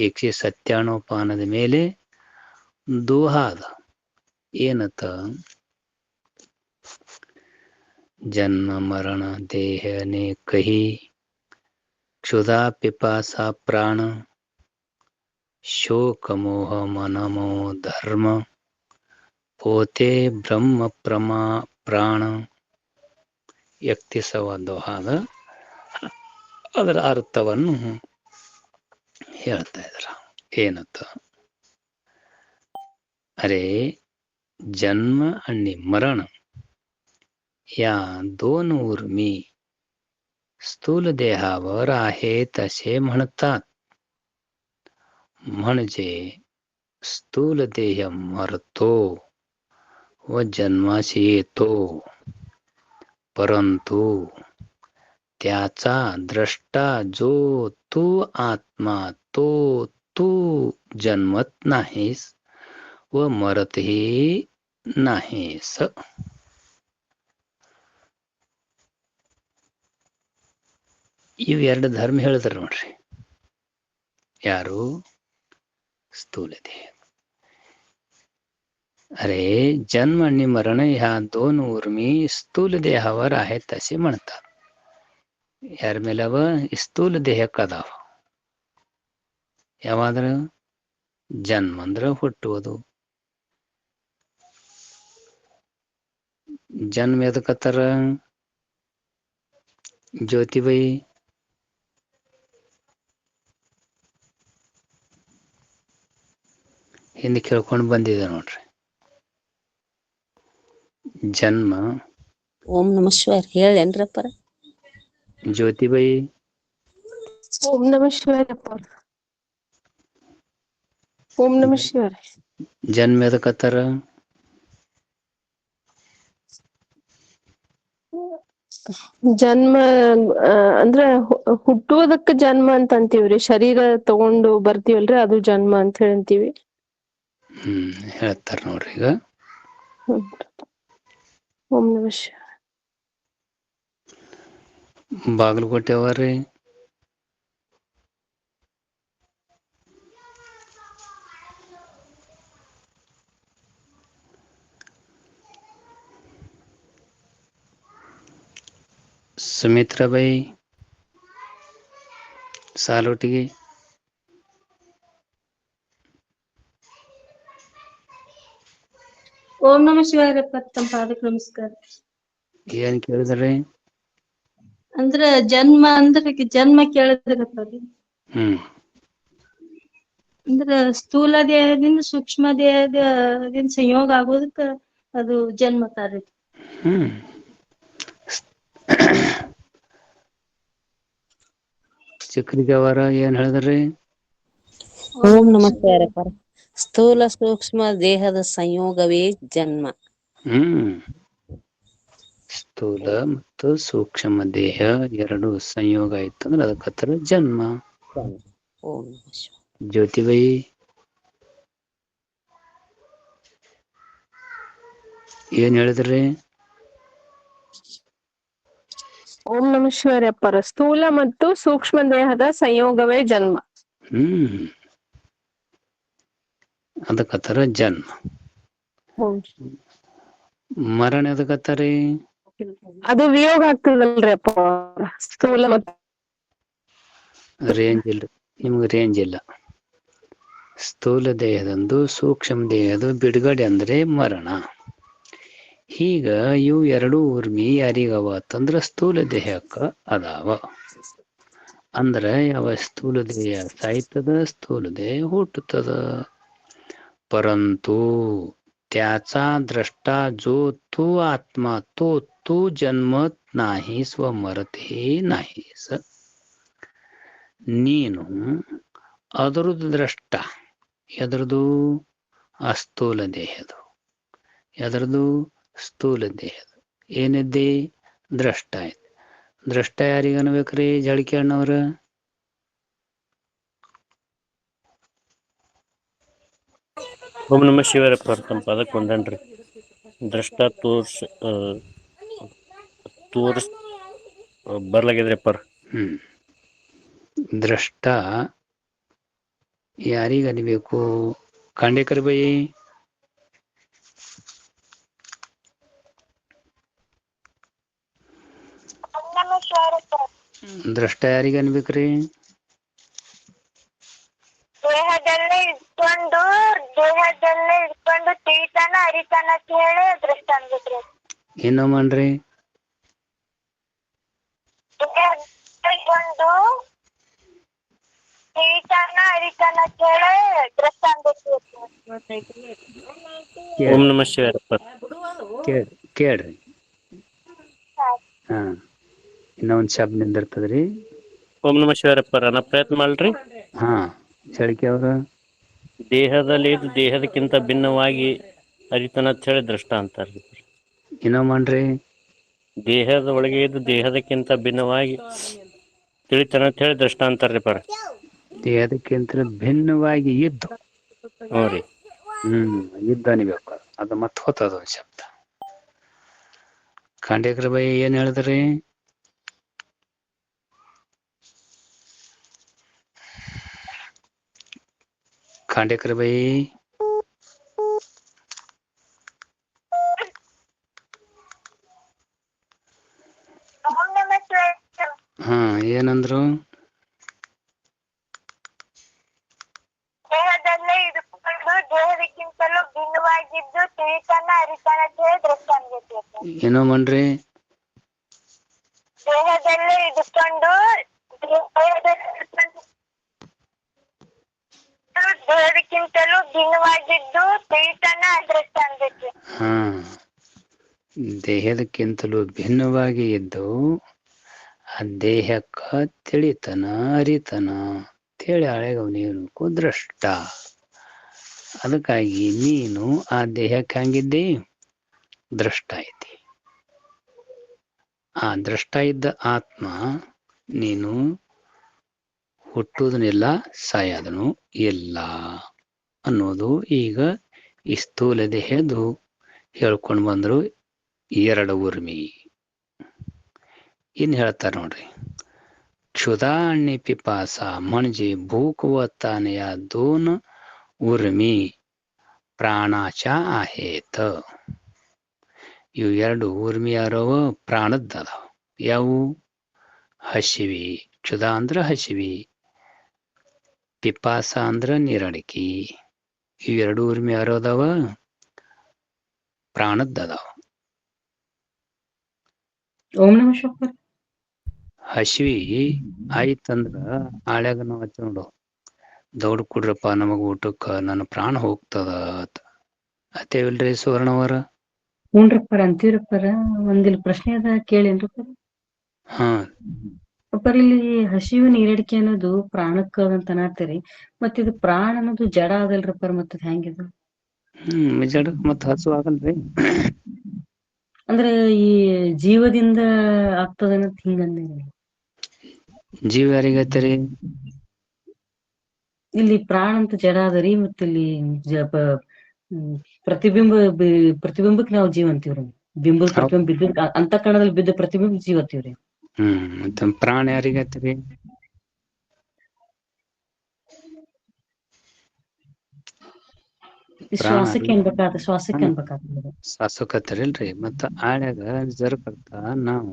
197 ಪಾನದ ಮೇಲೆ ದೋಹಾದ ಏನತ್ತ? जन्म मरण देह ने कही क्षुधा पिपासा प्राण शोक मोह मन मोह धर्म पोते ब्रह्म प्राण. 31వ ದೋಹಾದ ಅದರ ಅರ್ಥವನ್ನು ಹೇಳ್ತಾ ಇದ್ರ. ಏನತ್ತ? अरे जन्म आणि मरण या दोन उर्मी स्थूल देहावर आहे तसे म्हणतात. म्हणजे स्थूल देह मरतो व जन्माशी येतो, परंतु त्याचा द्रष्टा जो तू आत्मा तो तू जन्मत नाहीस व मरतही नाहीस. ಇವೆರಡು ಧರ್ಮ ಹೇಳಿದ್ರು ನೋಡ್ರಿ. ಯಾರು? स्थूल देह. अरे जन्म आणि मरण ह्या दोन उर्मी स्थूल देहावर आहेत तसे म्हणतात. ಯಾರ ಮೇಲವ? ಸ್ಥೂಲ ದೇಹಕ್ಕದಾವ. ಯಾವಾದ್ರ? ಜನ್ಮ ಅಂದ್ರ ಹುಟ್ಟುವುದು. ಜನ್ಮ ಎದಕ್ಕತ್ತಾರ? ಜ್ಯೋತಿಬಾಯಿ ಹಿಂದೆ ಕೇಳ್ಕೊಂಡು ಬಂದಿದೆ ನೋಡ್ರಿ. ಜನ್ಮ. ಓಂ ನಮಃ ಶಿವಾಯ ಹೇಳೇನ್ರಪ್ಪರ? ಜ್ಯೋತಿಬಾಯಿ ಓಂ ನಮಃ ಶಿವಾಯಪ್ಪ. ಓಂ ನಮಃ ಶಿವಾಯ. ಜನ್ಮ ಎದಕ್ಕತ್ತಾರ? ಜನ್ಮ ಅಂದ್ರ ಹುಟ್ಟುವುದಕ್ಕ ಜನ್ಮ ಅಂತ ಅಂತೀವ್ರಿ. ಶರೀರ ತಗೊಂಡು ಬರ್ತೀವಲ್ರಿ ಅದು ಜನ್ಮ ಅಂತ ಹೇಳ್ತೀವಿ. ಹೇಳ್ತಾರ ನೋಡ್ರಿ ಈಗ. ಓಂ ನಮಃ ಶಿವಾಯ. ಬಾಗಲಕೋಟೆ ಅವರಿ ಸುಮಿತ್ರಾಬಾಯಿ ಸಾಲೋಟಿಗೆ. ಓಂ ನಮಃ ಶಿವಾಯರಪ್ಪ, ತಮ್ಮ ಪಾದಕ್ಕೆ ನಮಸ್ಕಾರ. ಏನ್ ಕೇಳಿದ್ರಿ? ಅಂದ್ರ ಜನ್ಮ ಅಂದ್ರೆ ಜನ್ಮ ಕೇಳಿದ್ರಪ್ಪ. ಅಂದ್ರ ಸ್ಥೂಲ ದೇಹದಿಂದ ಸೂಕ್ಷ್ಮ ದೇಹದಿಂದ ಸಂಯೋಗ ಆಗೋದಕ್ಕ ಅದು ಜನ್ಮ ಕಾರ್ಯ. ಚಕ್ರಿಗೆ ಅವರ ಏನ್ ಹೇಳಿದ್ರಿ? ಓಂ ನಮಃ ಶಿವಾಯರಪ್ಪ. ಸ್ಥೂಲ ಸೂಕ್ಷ್ಮ ದೇಹದ ಸಂಯೋಗವೇ ಜನ್ಮ. ಸ್ಥೂಲ ಮತ್ತು ಸೂಕ್ಷ್ಮ ದೇಹ ಎರಡು ಸಂಯೋಗ ಆಯ್ತು ಅಂದ್ರೆ ಅದಕ್ಕತ್ರ ಜನ್ಮ. ಓಂ ನಮಃ ಶಿವಾಯ. ಜ್ಯೋತಿಬಾಯಿ ಏನ್ ಹೇಳಿದ್ರಿ? ಓಂ ನಮಃ ಶಿವಾಯರಪ್ಪರ. ಸ್ಥೂಲ ಮತ್ತು ಸೂಕ್ಷ್ಮ ದೇಹದ ಸಂಯೋಗವೇ ಜನ್ಮ. ಅದಕ್ಕತ್ತರ ಜನ್ಮ. ಮರಣ ಎದಕ್ಕತ್ತರಿ? ಅದು ವಿಯೋಗ ಆಗ್ತದಲ್ರಿ ಅಪ್ಪ. ಸ್ಥೂಲ ಮತ್ತು ರೇಂಜ್ ಇಲ್ಲ ನಿಮ್ಗೆ, ರೇಂಜ್ ಇಲ್ಲ. ಸ್ಥೂಲ ದೇಹದಂದು ಸೂಕ್ಷ್ಮ ದೇಹದ ಬಿಡುಗಡೆ ಅಂದ್ರೆ ಮರಣ. ಈಗ ಇವು ಎರಡು ಊರ್ಮಿ ಯಾರಿಗವ ಅಂತಂದ್ರ ಸ್ಥೂಲ ದೇಹಕ್ಕ ಅದಾವ. ಅಂದ್ರೆ ಯಾವ ಸ್ಥೂಲ ದೇಹ ಸಾಯ್ತದ, ಸ್ಥೂಲ ದೇಹ ಹುಟ್ಟುತ್ತದ. परंतु त्याचा द्रष्टा जो तू आत्मा तो जन्मत नाही, स्वमरत हे नाहीस. ನೀನು ಅದರದ್ದು ದ್ರಷ್ಟ. ಎದರದು? ಅಸ್ಥೂಲ ದೇಹದು. ಎದರದು? ಸ್ಥೂಲ ದೇಹದು. ಏನಿದ್ದೆ? ದ್ರಷ್ಟ ಇದೆ. ದ್ರಷ್ಟ ಯಾರಿಗ ಅನ್ಬೇಕ್ರಿ ಜಳಕಿ ಅಣ್ಣವ್ರ? ಓಂ ನಮಃ ಶಿವಾಯರಪ್ಪ, ತಮ್ಮ ಪದಕ್ಕೆ ವಂದನ್ರಿ. ದ್ರಷ್ಟ ತೋರ್ಸ್ ಬರ್ಲಾಗಿದ್ರಪ್ಪ. ದ್ರಷ್ಟ ಯಾರಿಗ ಅನ್ಬೇಕು? ಖಾಂಡೇಕರ್ ಬೈ ದ್ರಷ್ಟ ಯಾರಿಗ ಅನ್ಬೇಕ್ರಿ? ದೇಹದಲ್ಲೇ ಇಟ್ಕೊಂಡು ತಿಳಿತಾನ ಅರಿತಾನ ಅಂತ ಹೇಳಿ ದೃಷ್ಟ ಅನ್ಬಿಟ್ರಿ. ಏನೋ ಮಾಡ್ರಿ? ಇಟ್ಕೊಂಡು ತಿಳಿತಾನ ಅರಿತಾನ ಅಂತ ಹೇಳಿ ದೃಷ್ಟ ಅನ್ಬಿಟ್ರಿ. ಓಂ ನಮಃ ಶಿವಾಯರಪ್ಪ. ಕೇಳ್ರಿ. ಇನ್ನೊಂದ್ ಶಬ್ದ ನಿಂದಿರ್ತದ್ರಿ. ಓಂ ನಮಃ ಶಿವಾಯರಪ್ಪ. ನಾ ಪ್ರಯತ್ನ ಮಾಡ್ರಿ. ಚಳಕಿ ಅವ್ರ ದೇಹದಲ್ಲಿ ದೇಹದಕ್ಕಿಂತ ಭಿನ್ನವಾಗಿ ಅರಿತನ ಅಂತ ಹೇಳಿ ದೃಷ್ಟ ಅಂತಾರ್ರಿ. ಏನೋ ಮಾಡ್ರಿ? ದೇಹದ ಒಳಗೆ ಇದ್ದು ದೇಹದಕ್ಕಿಂತ ಭಿನ್ನವಾಗಿ ತಿಳಿತಾನ ಅಂತ ಹೇಳಿ ದೃಷ್ಟ ಅಂತಾರ್ರಿ ಪರ. ದೇಹದಕ್ಕಿಂತ ಭಿನ್ನವಾಗಿ ಇದ್ದು. ಹ್ಞೂ ರೀ. ಇದ್ದು ಅನ್ಬೇಕು. ಅದು ಮತ್ತೆ ಹೋತದ ಒಂದ್ ಶಬ್ದ. ಖಾಂಡೇಕರ್ ಬೈ ಏನ್ ಹೇಳಿದ್ರಿ? ಖಾಂಡೇಕರ್ ಬೈ ಏನಂದ್ರು? ದೇಹದಲ್ಲೇ ಇದ್ಕೊಂಡು ದೇಹದಕ್ಕಿಂತಲೂ ಭಿನ್ನವಾಗಿದ್ದು ತಿಳಿತಾನ ಅರಿತಾನ ಅಂತ ಹೇಳಿ ದೃಷ್ಟ ಅನ್ಬಿಟ್ರಿ. ಏನೋ ಮಾಡ್ರಿ? ದೇಹದಲ್ಲೇ ಇದ್ಕೊಂಡು ದೇಹದಕ್ಕಿಂತಲೂ ಭಿನ್ನವಾಗಿದ್ದು ತಿಳಿತಾನ ದೃಷ್ಟ ಅನ್ಬಿಟ್ರಿ. ದೇಹದಕ್ಕಿಂತಲೂ ಭಿನ್ನವಾಗಿ ಇದ್ದು ಆ ದೇಹಕ್ಕ ತಿಳಿತನ ಅರಿತನ ಅಂತೇಳಿ ಹಳೆಗವನೇನು ದ್ರಷ್ಟ. ಅದಕ್ಕಾಗಿ ನೀನು ಆ ದೇಹಕ್ಕೆ ಹಂಗಿದ್ದಿ, ದ್ರಷ್ಟ ಐತಿ. ಆ ದ್ರಷ್ಟ ಇದ್ದ ಆತ್ಮ ನೀನು ಹುಟ್ಟುವುದನ್ನೆಲ್ಲ ಸಾಯೋದನು ಇಲ್ಲ ಅನ್ನೋದು ಈಗ ಈ ಸ್ಥೂಲ ದೇಹದ್ದು ಹೇಳ್ಕೊಂಡು ಬಂದ್ರು 2 ಉರ್ಮಿ. ಇನ್ನು ಹೇಳ್ತಾರೆ ನೋಡ್ರಿ, क्षुधा आणि पिपासा म्हणजे भूक व ताण या 2 उर्मी प्राणाच्या आहेत. ಇವು 2 ಉರ್ಮಿ ಯಾರವ ಪ್ರಾಣದ್ದದಾವ. ಯಾವು? ಹಸಿವಿ. ಕ್ಷುಧಾ ಅಂದ್ರ ಹಸಿವಿ, ಪಿಪಾಸ ಅಂದ್ರ ನೀರಡಿಕೆ. ಇವು 2 ಉರ್ಮಿ ಯಾರು ಅದಾವ? ಪ್ರಾಣದ್ದದಾವ. ಓಂ ನಮಃ ಶಿವಾಯ. ಹಸಿವಿ ಆಯ್ತಂದ್ರ ಆಳ್ಯಾಗ ನಾವು ಹಚ್ಚ ನೋಡು, ದೌಡ್ ಕೊಡ್ರಪ್ಪ ನಮಗ ಊಟಕ್ಕ, ನನ್ನ ಪ್ರಾಣ ಹೋಗ್ತದ ಅತ್ತೇವಿಲ್ರಿ ಸುವರ್ಣವರ? ಹ್ಞೂನ್ರಪ್ಪರ ಅಂತೀವ್ರಪ್ಪರ. ಒಂದಿಲ್ ಪ್ರಶ್ನೆ ಅದ ಕೇಳೇನ್ರಪ್ಪರ? ಹಾ ಅಪ್ಪರ, ಇಲ್ಲಿ ಹಸಿವು ನೀರಡಿಕೆ ಅನ್ನೋದು ಪ್ರಾಣಕ್ಕ ಅಂತ ಅನ್ನತ್ತೀರಿ. ಮತ್ ಇದು ಪ್ರಾಣ ಅನ್ನೋದು ಜಡ ಅದಲ್ರಪ್ಪರ, ಮತ್ತ ಹೆಂಗಿದು? ಜಡಕ್ ಮತ್ತ ಹಸು ಆಗಲ್ರಿ. ಅಂದ್ರೆ ಈ ಜೀವದಿಂದ ಆಗ್ತದನ್ನತ್ ಹಿಂಗಂದೇನಿ. ಜೀವ ಯಾರಿಗತ್ತರಿ? ಇಲ್ಲಿ ಪ್ರಾಣ ಅಂತ ಜಡ ಅದರಿ, ಮತ್ತ ಇಲ್ಲಿ ಪ್ರತಿಬಿಂಬಕ್ ನಾವು ಜೀವ ಅಂತೀವ್ರಿ. ಬಿಂಬದ ಪ್ರತಿಬಿಂಬ ಬಿದ್ದ ಅಂತಃಕರಣದಲ್ಲಿ ಬಿದ್ದ ಪ್ರತಿಬಿಂಬ ಜೀವ ಅಂತೀವ್ರಿ. ಮತ್ತ ಪ್ರಾಣ ಯಾರಿಗತ್ತರಿ? ಶ್ವಾಸಕ್ಕೆ ಅನ್ಬೇಕಾಗ್ತದೆ. ಶ್ವಾಸಕ್ಕತ್ತರಿಲ್ರಿ. ಮತ್ತ ಆಳ್ಯಾಗ ಜರಕರ್ತ ನಾವು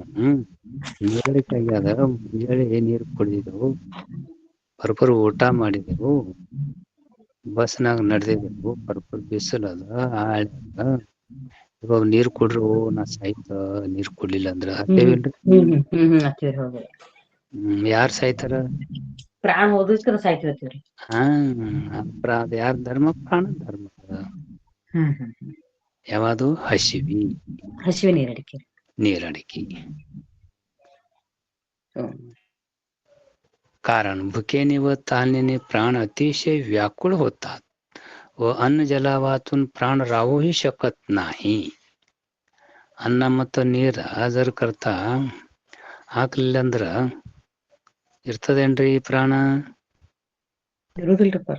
ನೀರಡಿಕೆ ಆಗ್ಯಾದ, ಮುಂಜಾನೆ ನೀರು ಕುಡಿದೆವು, ಬರ್ಬರ್ ಊಟ ಮಾಡಿದೆವು, ಬಸ್ನಾಗ ನಡೆದಿದ್ದೆವು, ಬರ್ಬರ್ ಬಿಸಿಲದ ಆಳ್ಯಾಗ ಇವಾಗ ನೀರ್ ಕೊಡ್ರಿ, ನಾ ಸಾಯ್ತ ನೀರ್ ಕೊಡ್ಲಿಲ್ಲ ಅಂದ್ರ ಹತ್ತೇವಿಲ್ರಿ. ಯಾರ್ ಸಾಯ್ತಾರ? ಪ್ರಾಣ ಹೋದಕ್ರ ಸಾಯ್ತಿರ್ತೀವ್ರಿ. ಅದ ಯಾರ ಧರ್ಮ? ಪ್ರಾಣ ಧರ್ಮ. ಯಾವುದು? ಹಸಿವಿ ನೀರಡಿಕೆ. कारण भुकेने व ताणीने प्राण अतिशय व्याकुळ होतात व अन्न जलावातून प्राण राहूही शकत नाही. ಅನ್ನ ಮತ್ತು ನೀರ ಜರ್ ಕರ್ತಾ ಹಾಕ್ಲಿಲ್ಲ ಅಂದ್ರ ಇರ್ತದೇನ್ರಿ ಪ್ರಾಣ? ಇರುದಿಲ್ರಿಪ್ಪ.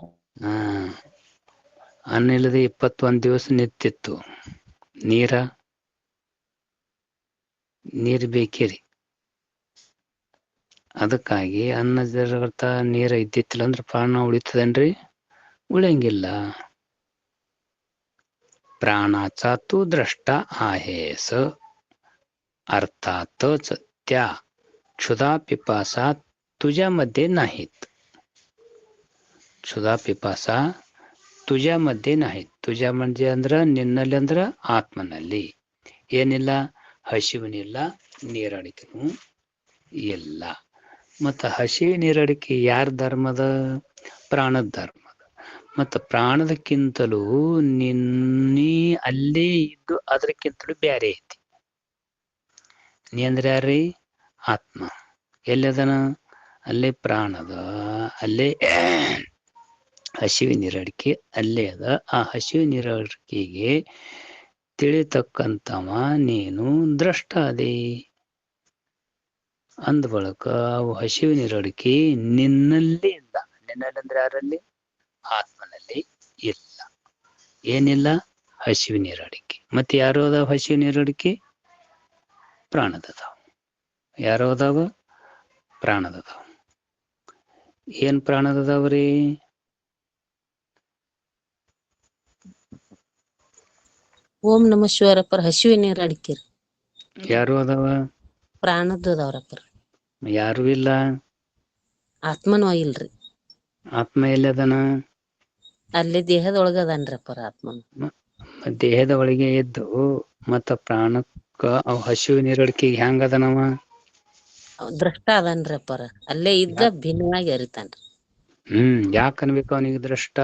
ಅನ್ನ ಇಲ್ಲದೆ 21 ದಿವಸ ನಿಂತಿತ್ತು. ನೀರ್ ಬೇಕಿರಿ. ಅದಕ್ಕಾಗಿ ಅನ್ನ ಜರ್ತ ನೀರ ಇದ್ದಿತ್ತಿಲ್ಲ ಅಂದ್ರ ಪ್ರಾಣ ಉಳಿತದೇನ್ರಿ? ಉಳಿಯಂಗಿಲ್ಲ. प्राणाचा तू द्रष्टा आहेस, अर्थातच त्या क्षुधा पिपासा तुझ्यामध्ये नाहीत. क्षुधा पिपासा तुझ्यामध्ये नाहीत. तुझ्या म्हणजे ಅಂದ್ರ ನಿನ್ನಲ್ಲಿ ಅಂದ್ರ ಆತ್ಮನಲ್ಲಿ. ಏನಿಲ್ಲ? ಹಸಿವಿನಿಲ್ಲ, ನೀರಡಿಕೆನೂ ಇಲ್ಲ. ಮತ್ತ ಹಸಿವಿ ನೀರಡಿಕೆ ಯಾರ ಧರ್ಮದ? ಪ್ರಾಣದ ಧರ್ಮದ. ಮತ್ತ ಪ್ರಾಣದಕ್ಕಿಂತಲೂ ನೀ ಅಲ್ಲೇ ಇದ್ದು ಅದಕ್ಕಿಂತಲೂ ಬ್ಯಾರೆ ಐತಿ. ನೀ ಅಂದ್ರೆ ಯಾರ್ರಿ? ಆತ್ಮ. ಎಲ್ಲದನ? ಅಲ್ಲೇ ಪ್ರಾಣದ, ಅಲ್ಲೇ ಹಸಿವಿ ನೀರಡಿಕೆ ಅಲ್ಲೇ ಅದ. ಆ ಹಸಿವಿ ನೀರಡಿಕೆಗೆ ತಿಳಿತಕ್ಕಂತವ ನೀನು ದ್ರಷ್ಟ ಅದೇ. ಅಂದ ಬಳಕ ಅವು ಹಸಿವಿ ನೀರಡಿಕೆ ನಿನ್ನಲ್ಲಿ ಇಲ್ಲ. ನಿನ್ನಲ್ಲಿ ಅಂದ್ರೆ ಯಾರಲ್ಲಿ? ಆತ್ಮನಲ್ಲಿ ಇಲ್ಲ. ಏನಿಲ್ಲ? ಹಸಿವಿ ನೀರಡಿಕೆ. ಮತ್ತೆ ಯಾರು ಅದಾವ ಹಸಿವಿ ನೀರಡಿಕೆ? ಪ್ರಾಣದದಾವ. ಯಾರು ಅದಾವ? ಪ್ರಾಣದದಾವ. ಏನ್ ಪ್ರಾಣದದಾವ್ರಿ? ಓಂ ನಮ ಶಿವಾಯರಪ್ಪರ. ಹಸಿವಿ ನೀರಡಿಕೆ ಯಾರು ಅದಾವ? ಪ್ರಾಣದದವ್ರಪ್ಪರ. ಯಾರು ಇಲ್ಲ? ಆತ್ಮನೂ ಇಲ್ರಿ. ಆತ್ಮ ಎಲ್ಲದನ? ಅಲ್ಲಿ ದೇಹದೊಳಗದನ್ರಪ್ಪರ ಆತ್ಮನು. ದೇಹದ ಒಳಗೆ ಇದ್ದು ಮತ್ತ ಪ್ರಾಣಕ್ಕ ಅವ್ ಹಸಿವು ನೀರಡಿಕೆಗೆ ಹೆಂಗ ಅದನವ? ದ್ರಷ್ಟ ಅದನ್ರಪ್ಪರ. ಅಲ್ಲೇ ಇದ್ದ ಭಿನ್ನವಾಗಿ ಅರಿತಾನ್ರಿ. ಯಾಕ ಅನ್ಬೇಕು ಅವನಿಗೆ ದ್ರಷ್ಟ?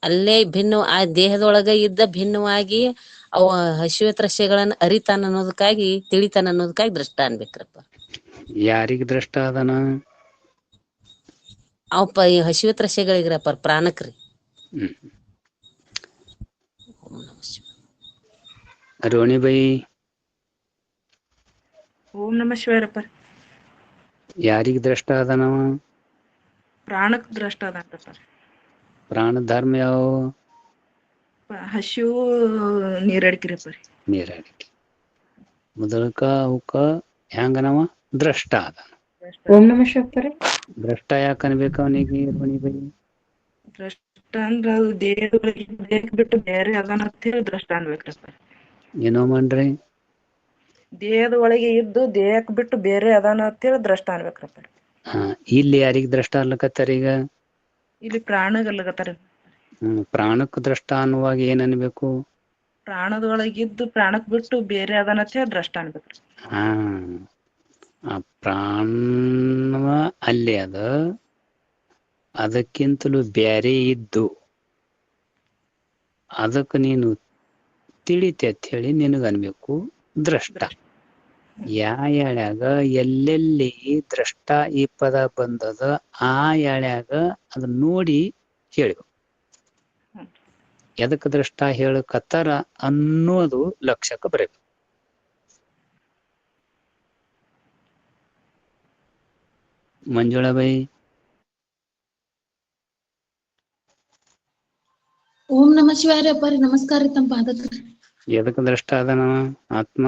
ಅಲ್ಲೇ ಭಿನ್ನ, ಆ ದೇಹದೊಳಗ ಇದ್ದ ಭಿನ್ನವಾಗಿ ಅವ ಹಸಿವೆ ತ್ರಸ್ಯಗಳನ್ನ ಅರಿತಾನ ಅನ್ನೋದಕ್ಕಾಗಿ, ತಿಳಿತಾನ ಅನ್ನೋದಕ್ಕಾಗಿ ದ್ರಷ್ಟ ಅನ್ಬೇಕ್ರಪ್ಪ. ಯಾರಿಗ ದ್ರಷ್ಟ ಅದನ? ಅವ ಹಸಿವೆ ತ್ರಸ್ಯಗಳಿಗ್ರಪ್ಪ, ಪ್ರಾಣಕ್ರಿ. ರೋಣಿಬಾಯಿ ಓಂ ನಮಃ ಶಿವಾಯರಪ್ಪ. ಯಾರಿಗ ದ್ರಷ್ಟ ಅದಾನವ? ಪ್ರಾಣಕ್ ದ್ರಷ್ಟ ಅದಾನ್ರಪ್ಪ. ಪ್ರಾಣ ಧರ್ಮ ಯಾವ? ಹಸಿವು ನೀರಡಿಕೆರಪ್ಪ. ನೀರಡಿಕೆ ಮೊದಲಕ ಅವಕ್ಕ ಹೆಂಗನವ ದ್ರಷ್ಟ ಅದಾನ. ಓಂ ನಮಃ ಶಿವಾಯ. ದ್ರಷ್ಟ ಯಾಕ ಅನ್ಬೇಕು ಅವನಿಗೆ? ದ್ರಷ್ಟ ಅಂದ್ರ ಅದು ದೇಹಕ್ಕೆ ಬಿಟ್ಟು ಬೇರೆ ಅದಾನ ಅಂತೇಳಿ ದ್ರಷ್ಟ ಅನ್ಬೇಕ್ರಪ್ಪ. ಏನೋ ಮಾಡ್ರಿ? ದೇಹದ ಒಳಗೆ ಇದ್ದು ದೇಹಕ್ಕೆ ಬಿಟ್ಟು ಬೇರೆ ಅದಾನ ಅಂತೇಳಿ ದ್ರಷ್ಟ ಅನ್ಬೇಕ್ರಪ್ಪ. ಇಲ್ಲಿ ಯಾರಿಗ ದ್ರಷ್ಟ ಅನ್ಲಕತ್ತಾರ ಈಗ? ಇಲ್ಲಿ ಪ್ರಾಣಗಲ್ಲಗತ್ತಾರ. ಪ್ರಾಣಕ್ ದ್ರಷ್ಟ ಅನ್ನುವಾಗ ಏನ್ ಅನ್ಬೇಕು? ಪ್ರಾಣದ ಒಳಗಿದ್ದು ಪ್ರಾಣಕ್ ಬಿಟ್ಟು ಬೇರೆ ಅದಾನ ಅಂತೇಳಿ ದ್ರಷ್ಟ ಅನ್ಬೇಕ್ರಿ. ಆ ಪ್ರಾಣ ಅಲ್ಲಿ ಅದ, ಅದಕ್ಕಿಂತಲೂ ಬ್ಯಾರೆ ಇದ್ದು ಅದಕ್ಕೆ ನೀನು ತಿಳಿತೆ ಅಂತ ಹೇಳಿ ನಿನಗ ಅನ್ಬೇಕು ದ್ರಷ್ಟ. ಯಾಳ್ಯಾಗ ಎಲ್ಲೆಲ್ಲಿ ದ್ರಷ್ಟ ಈ ಪದ ಬಂದದ ಆ ಯಾಳ್ಯಾಗ ಅದನ್ನ ನೋಡಿ ಹೇಳ್ಬೇಕು. ಎದಕ್ ದ್ರಷ್ಟ ಹೇಳಕತ್ತಾರ ಅನ್ನೋದು ಲಕ್ಷ್ಯಕ್ಕೆ ಬರಬೇಕು. ಮಂಜುಳಾ ಬೈ. ಓಂ ನಮಃ ಶಿವಾಯ ಅಪ್ಪಾರಿ. ನಮಸ್ಕಾರ ರೀ ತಮ್ಮ ಪಾದಕ್ಕೆ. ಎದಕ್ ದ್ರಷ್ಟ ಅದಾನವ ಆತ್ಮ?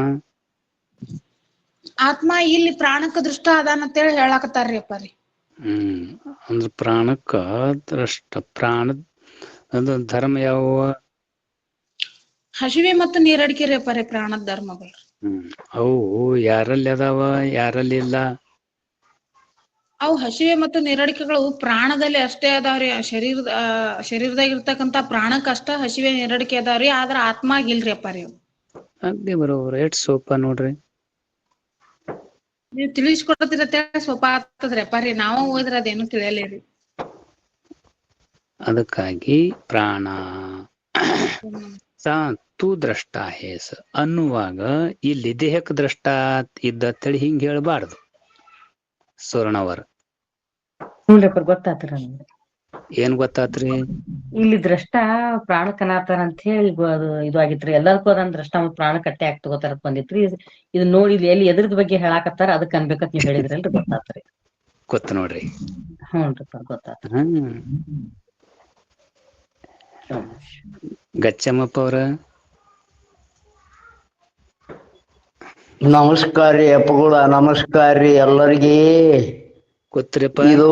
ಆತ್ಮ ಇಲ್ಲಿ ಪ್ರಾಣಕ್ಕ ದೃಷ್ಟ ಅದಾನ ಅಂತೇಳಿ ಹೇಳಾಕತ್ತಾರ್ರಿ ಅಪ್ಪಾರಿ. ಅಂದ್ರ ಪ್ರಾಣಕ್ಕ ದ್ರಷ್ಟ. ಪ್ರಾಣದ ಅದು ಧರ್ಮ ಯಾವ? ಹಸಿವೆ ಮತ್ತು ನೀರಡಿಕೆ ರೀ ಅಪ್ಪಾರಿ ಪ್ರಾಣದ ಧರ್ಮಗಳು. ಅವು ಯಾರಲ್ಲಿ ಅದಾವ ಯಾರಲ್ಲಿ ಇಲ್ಲ? ಅವು ಹಸಿವೆ ಮತ್ತು ನೀರಡಿಕೆಗಳು ಪ್ರಾಣದಲ್ಲಿ ಅಷ್ಟೇ ಅದಾವ್ರಿ. ಶರೀರದಾಗ ಇರ್ತಕ್ಕಂತ ಪ್ರಾಣಕ್ಕ ಅಷ್ಟ ಹಸಿವೆ ನೀರಡಿಕೆ ಅದಾವ್ರಿ. ಆದ್ರ ಆತ್ಮಾಗ ಇಲ್ರಿ ಅಪ್ಪಾರಿ ಅವು. ಅಗ್ದಿ ಬರೋಬ್ರ. ಎಷ್ಟ್ ಸೋಪ ನೋಡ್ರಿ. ನೀವ್ ತಿಳಿಸ್ಕೊಡತಿರತ್ತ ಸ್ವಲ್ಪ ಆಗ್ತದ್ರಿ ಅಪ್ಪಾರಿ. ನಾವು ಹೋದ್ರ ಅದೇನು ತಿಳಿಯಲೇರಿ. ಅದಕ್ಕಾಗಿ ಪ್ರಾಣ ತು ದ್ರಷ್ಟ ಹೇಸ ಅನ್ನುವಾಗ ಇಲ್ಲಿ ದೇಹಕ್ಕೆ ದ್ರಷ್ಟ ಇದ್ದತ್ತೇಳಿ ಹಿಂಗ ಹೇಳ್ಬಾರ್ದು. ಸುವರ್ಣವರ ಗೊತ್ತಾತ್ರ. ಏನ್ ಗೊತ್ತಾತ್ರಿ? ಇಲ್ಲಿ ದ್ರಷ್ಟ ಪ್ರಾಣಕ್ ಅನಾತಾರ ಅಂತ ಹೇಳಿ ಅದು ಇದು ಆಗಿತ್ರಿ. ಎಲ್ಲದಕ್ಕೂ ಅದನ್ನ ದ್ರಷ್ಟ ಪ್ರಾಣ ಕಟ್ಟೆ ಆಗಿ ತಗೋತಾರ ಬಂದಿತ್ರಿ. ಇದು ನೋಡಿ ಎಲ್ಲಿ ಎದ್ರದ ಬಗ್ಗೆ ಹೇಳಾಕತ್ತಾರ ಅದಕ್ ಅನ್ಬೇಕಂತ ನೀವ್ ಹೇಳಿದ್ರಲ್ರಿ, ಗೊತ್ತಾತ್ರಿ. ಗೊತ್ತ ನೋಡ್ರಿ. ಹ್ಞೂನ್ರಿಪ್ಪ ಗೊತ್ತಾತ್ರಿ. ಗಚ್ಚಮ್ಮಪ್ಪ ಅವ್ರ. ನಮಸ್ಕಾರ ರೀ ಅಪ್ಪಗಳ. ನಮಸ್ಕಾರ ರೀ ಎಲ್ಲರಿಗೀ. ಗೊತ್ತರಿಪ್ಪ. ಇದು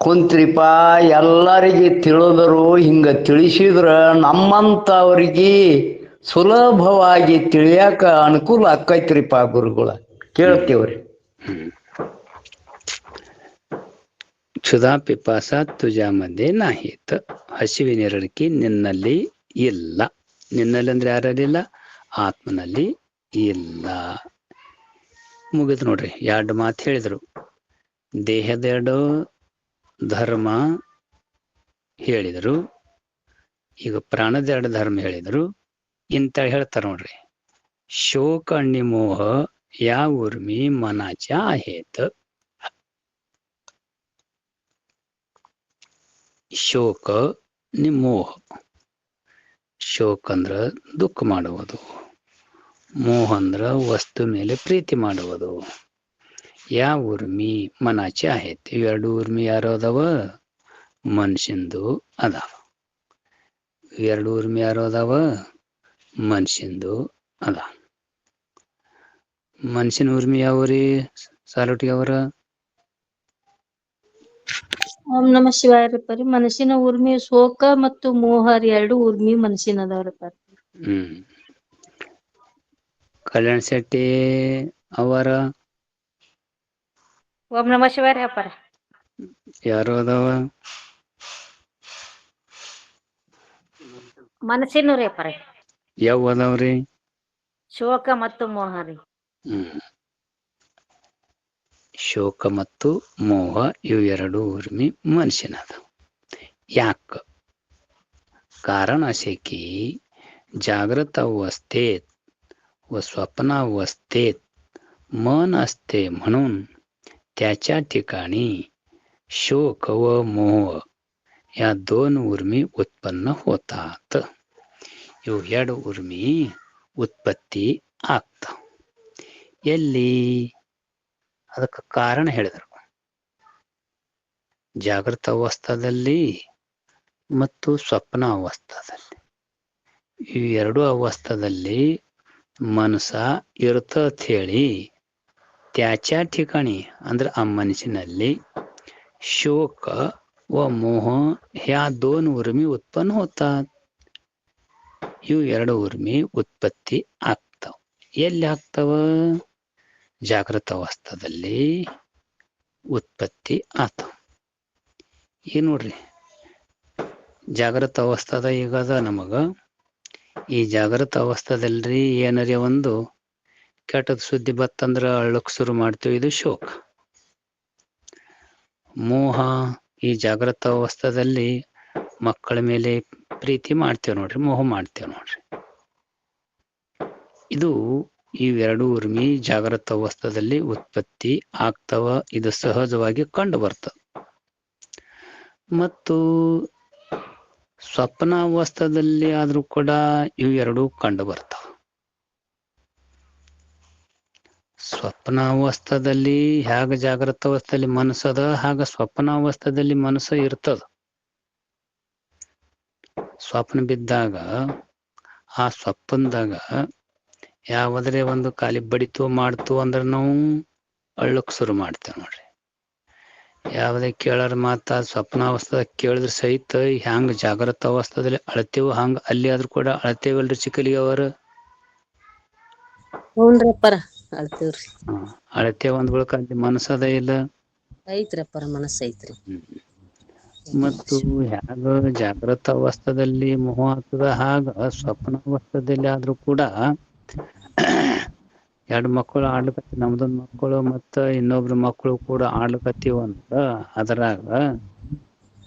ಕುಂತ್ರಿಪ ಎಲ್ಲರಿಗಿ ತಿಳಿದರು ಹಿಂಗ ತಿಳಿಸಿದ್ರ ನಮ್ಮಂತವ್ರಿಗಿ ಸುಲಭವಾಗಿ ತಿಳಿಯಾಕ ಅನುಕೂಲ ಆಕೈತ್ರಿಪ ಗುರುಗಳ. ಕೇಳ್ತೀವ್ರಿ. ಕ್ಷುಧಾ ಪಿಪಾಸ ತುಜಾಮಧ್ಯೆ ನಾಹಿತ್. ಹಸಿವೆ ನೀರಡಿಕೆ ನಿನ್ನಲ್ಲಿ ಇಲ್ಲ. ನಿನ್ನಲ್ಲಿ ಅಂದ್ರೆ ಯಾರಲ್ಲಿ ಇಲ್ಲ? ಆತ್ಮನಲ್ಲಿ ಇಲ್ಲ. ಮುಗಿದು ನೋಡ್ರಿ. 2 ಮಾತು ಹೇಳಿದ್ರು. ದೇಹದೆರಡು ಧರ್ಮ ಹೇಳಿದರು, ಈಗ ಪ್ರಾಣದೆರಡು ಧರ್ಮ ಹೇಳಿದರು. ಇಂತ ಹೇಳ್ತಾರ ನೋಡ್ರಿ. ಶೋಕ ನಿಮೋಹ या उर्मी मनाच्या आहेत. ಶೋಕ ನಿಮೋಹ. ಶೋಕ ಅಂದ್ರ ದುಃಖ ಮಾಡುವುದು, ಮೋಹ ಅಂದ್ರ ವಸ್ತು ಮೇಲೆ ಪ್ರೀತಿ ಮಾಡುವುದು. ಯಾ ಉರ್ಮಿ ಮನಾಚೆ आहेत. ಇವೆರಡು ಉರ್ಮಿ ಯಾರು ಅದಾವ? ಮನುಷ್ಯಂದು ಅದಾವ. ಇವೆರಡು ಉರ್ಮಿ ಯಾರು ಅದಾವ? ಮನುಷ್ಯಂದು ಅದಾವ. ಮನುಷ್ಯನ ಉರ್ಮಿ ಯಾವ್ರಿ ಸಾಲುಟಿಗೆ ಅವರ? ಓಂ ನಮಃ ಶಿವಾಯ ರೀ. ಮನಸ್ಸಿನ ಉರ್ಮಿ ಶೋಕ ಮತ್ತು ಮೋಹ ಎರಡು ಉರ್ಮಿ ಮನಸ್ಸಿನ ಅದಾವ್ರಿ. ಕಲ್ಯಾಣ್ ಶೆಟ್ಟಿ ಅವರ ಓಂ ನಮಃ ಶಿವಾಯ ರೀ ಅಪ್ಪಾರ. ಯಾರು ಅದಾವ? ಮನಸ್ಸಿನ ರೀ ಅಪ್ಪಾರ. ಯಾವ ಅದಾವ್ರಿ? ಶೋಕ ಮತ್ತು ಮೋಹ ರೀ. ಶೋಕ ಮತ್ತು ಮೋಹ ಇವು ಎರಡು ಉರ್ಮಿ ಮನುಷ್ಯನದ. याक कारण असे की जागृत अवस्थेत व स्वप्नावस्थेत मन असते म्हणून त्याच्या ठिकाणी शोक व मोह या दोन उर्मी उत्पन्न होतात. ಇವು ಎರಡು ಉರ್ಮಿ ಉತ್ಪತ್ತಿ ಆಗ್ತಾವ. ಎಲ್ಲಿ? ಅದಕ್ಕೆ ಕಾರಣ ಹೇಳಿದರು. ಜಾಗೃತ ಅವಸ್ಥಾದಲ್ಲಿ ಮತ್ತು ಸ್ವಪ್ನ ಅವಸ್ಥಾದಲ್ಲಿ, ಈ ಎರಡು ಅವಸ್ಥಾದಲ್ಲಿ ಮನಸ್ಸ ಇರ್ತತ್ ಹೇಳಿ त्याच्या ठिकाणी ಅಂದ್ರೆ ಆ ಮನಸ್ಸಿನಲ್ಲಿ शोक व मोह ह्या 2 उर्मी उत्पन्न होतात. ಇವು 2 ಉರ್ಮಿ ಉತ್ಪತ್ತಿ ಆಗ್ತಾವ. ಎಲ್ಲಿ ಆಗ್ತಾವ? ಜಾಗೃತ ಅವಸ್ಥಾದಲ್ಲಿ ಉತ್ಪತ್ತಿ ಆಗ್ತಾವ. ಈಗ ನೋಡ್ರಿ, ಜಾಗೃತ ಅವಸ್ಥಾದ ಈಗದ ನಮಗ ಈ ಜಾಗೃತ ಅವಸ್ಥಾದಲ್ರಿ ಏನರೇ ಒಂದು ಕೆಟ್ಟದ ಸುದ್ದಿ ಬತ್ತಂದ್ರ ಅಳ್ಳಕ್ ಶುರು ಮಾಡ್ತೀವಿ, ಇದು ಶೋಕ. ಮೋಹ ಈ ಜಾಗೃತ ಅವಸ್ಥಾದಲ್ಲಿ ಮಕ್ಕಳ ಮೇಲೆ ಪ್ರೀತಿ ಮಾಡ್ತೇವೆ ನೋಡ್ರಿ, ಮೋಹ ಮಾಡ್ತೇವೆ ನೋಡ್ರಿ. ಇದು ಇವೆರಡು ಉರ್ಮಿ ಜಾಗೃತ ಅವಸ್ಥಾದಲ್ಲಿ ಉತ್ಪತ್ತಿ ಆಗ್ತಾವ. ಇದು ಸಹಜವಾಗಿ ಕಂಡು ಬರ್ತದೆ. ಮತ್ತು ಸ್ವಪ್ನ ಅವಸ್ಥಾದಲ್ಲಿ ಆದ್ರೂ ಕೂಡ ಇವೆರಡೂ ಕಂಡು ಬರ್ತಾವ. ಸ್ವಪ್ನಾವಸ್ಥಾದಲ್ಲಿ ಹೇಗೆ ಜಾಗೃತ ಅವಸ್ಥೆಯಲ್ಲಿ ಮನಸ್ಸದ, ಹಾಗ ಸ್ವಪ್ನಾವಸ್ಥಾದಲ್ಲಿ ಮನಸ್ಸು ಇರ್ತದ. ಸ್ವಪ್ನ ಬಿದ್ದಾಗ ಆ ಸ್ವಪ್ನದಾಗ ಯಾವಾದ್ರೆ ಒಂದು ಕಾಲಿ ಬಡಿತು ಮಾಡ್ತು ಅಂದ್ರೆ ನಾವು ಅಳ್ಳಕ್ ಶುರು ಮಾಡ್ತೇವೆ ನೋಡ್ರಿ. ಯಾವುದೇ ಕೇಳರ ಮಾತ ಸ್ವಪ್ನಾವಸ್ಥಾದ ಕೇಳಿದ್ರೆ ಸಹಿತ ಹ್ಯಾಂಗ ಜಾಗೃತ ಅವಸ್ಥಾದಲ್ಲಿ ಅಳ್ತೇವು ಹಂಗ ಅಲ್ಲಿ ಆದ್ರೂ ಕೂಡ ಅಳ್ತೇವಲ್ರಿ ಚಿಕ್ಕಲಿಗೆ ಅವರು. ಹ್ಞೂನ್ರಪ್ಪರ ಅಳ್ತೇವ್ರಿ. ಅಳತೆ ಒಂದ್ ಬಳಿಕ ಅಲ್ಲಿ ಮನಸ್ಸದ ಇಲ್ಲ ಐತ್ರಪ್ಪರ, ಮನಸ್ಸು ಐತ್ರಿ. ಮತ್ತು ಹ್ಯಾಗ ಜಾಗೃತ ಅವಸ್ಥಾದಲ್ಲಿ ಮೋಹ ಆಗ್ತದ, ಹಾಗ ಸ್ವಪ್ನಾವಸ್ಥಾದಲ್ಲಿ ಆದ್ರೂ ಕೂಡ ಎರಡು ಮಕ್ಕಳು ಆಡ್ಲಿಕತ್ತಿ, ನಮ್ದೊಂದ್ ಮಕ್ಕಳು ಮತ್ತ ಇನ್ನೊಬ್ರು ಮಕ್ಕಳು ಕೂಡ ಆಡ್ಲಿಕತ್ತೀವ ಅಂತ ಅದ್ರಾಗ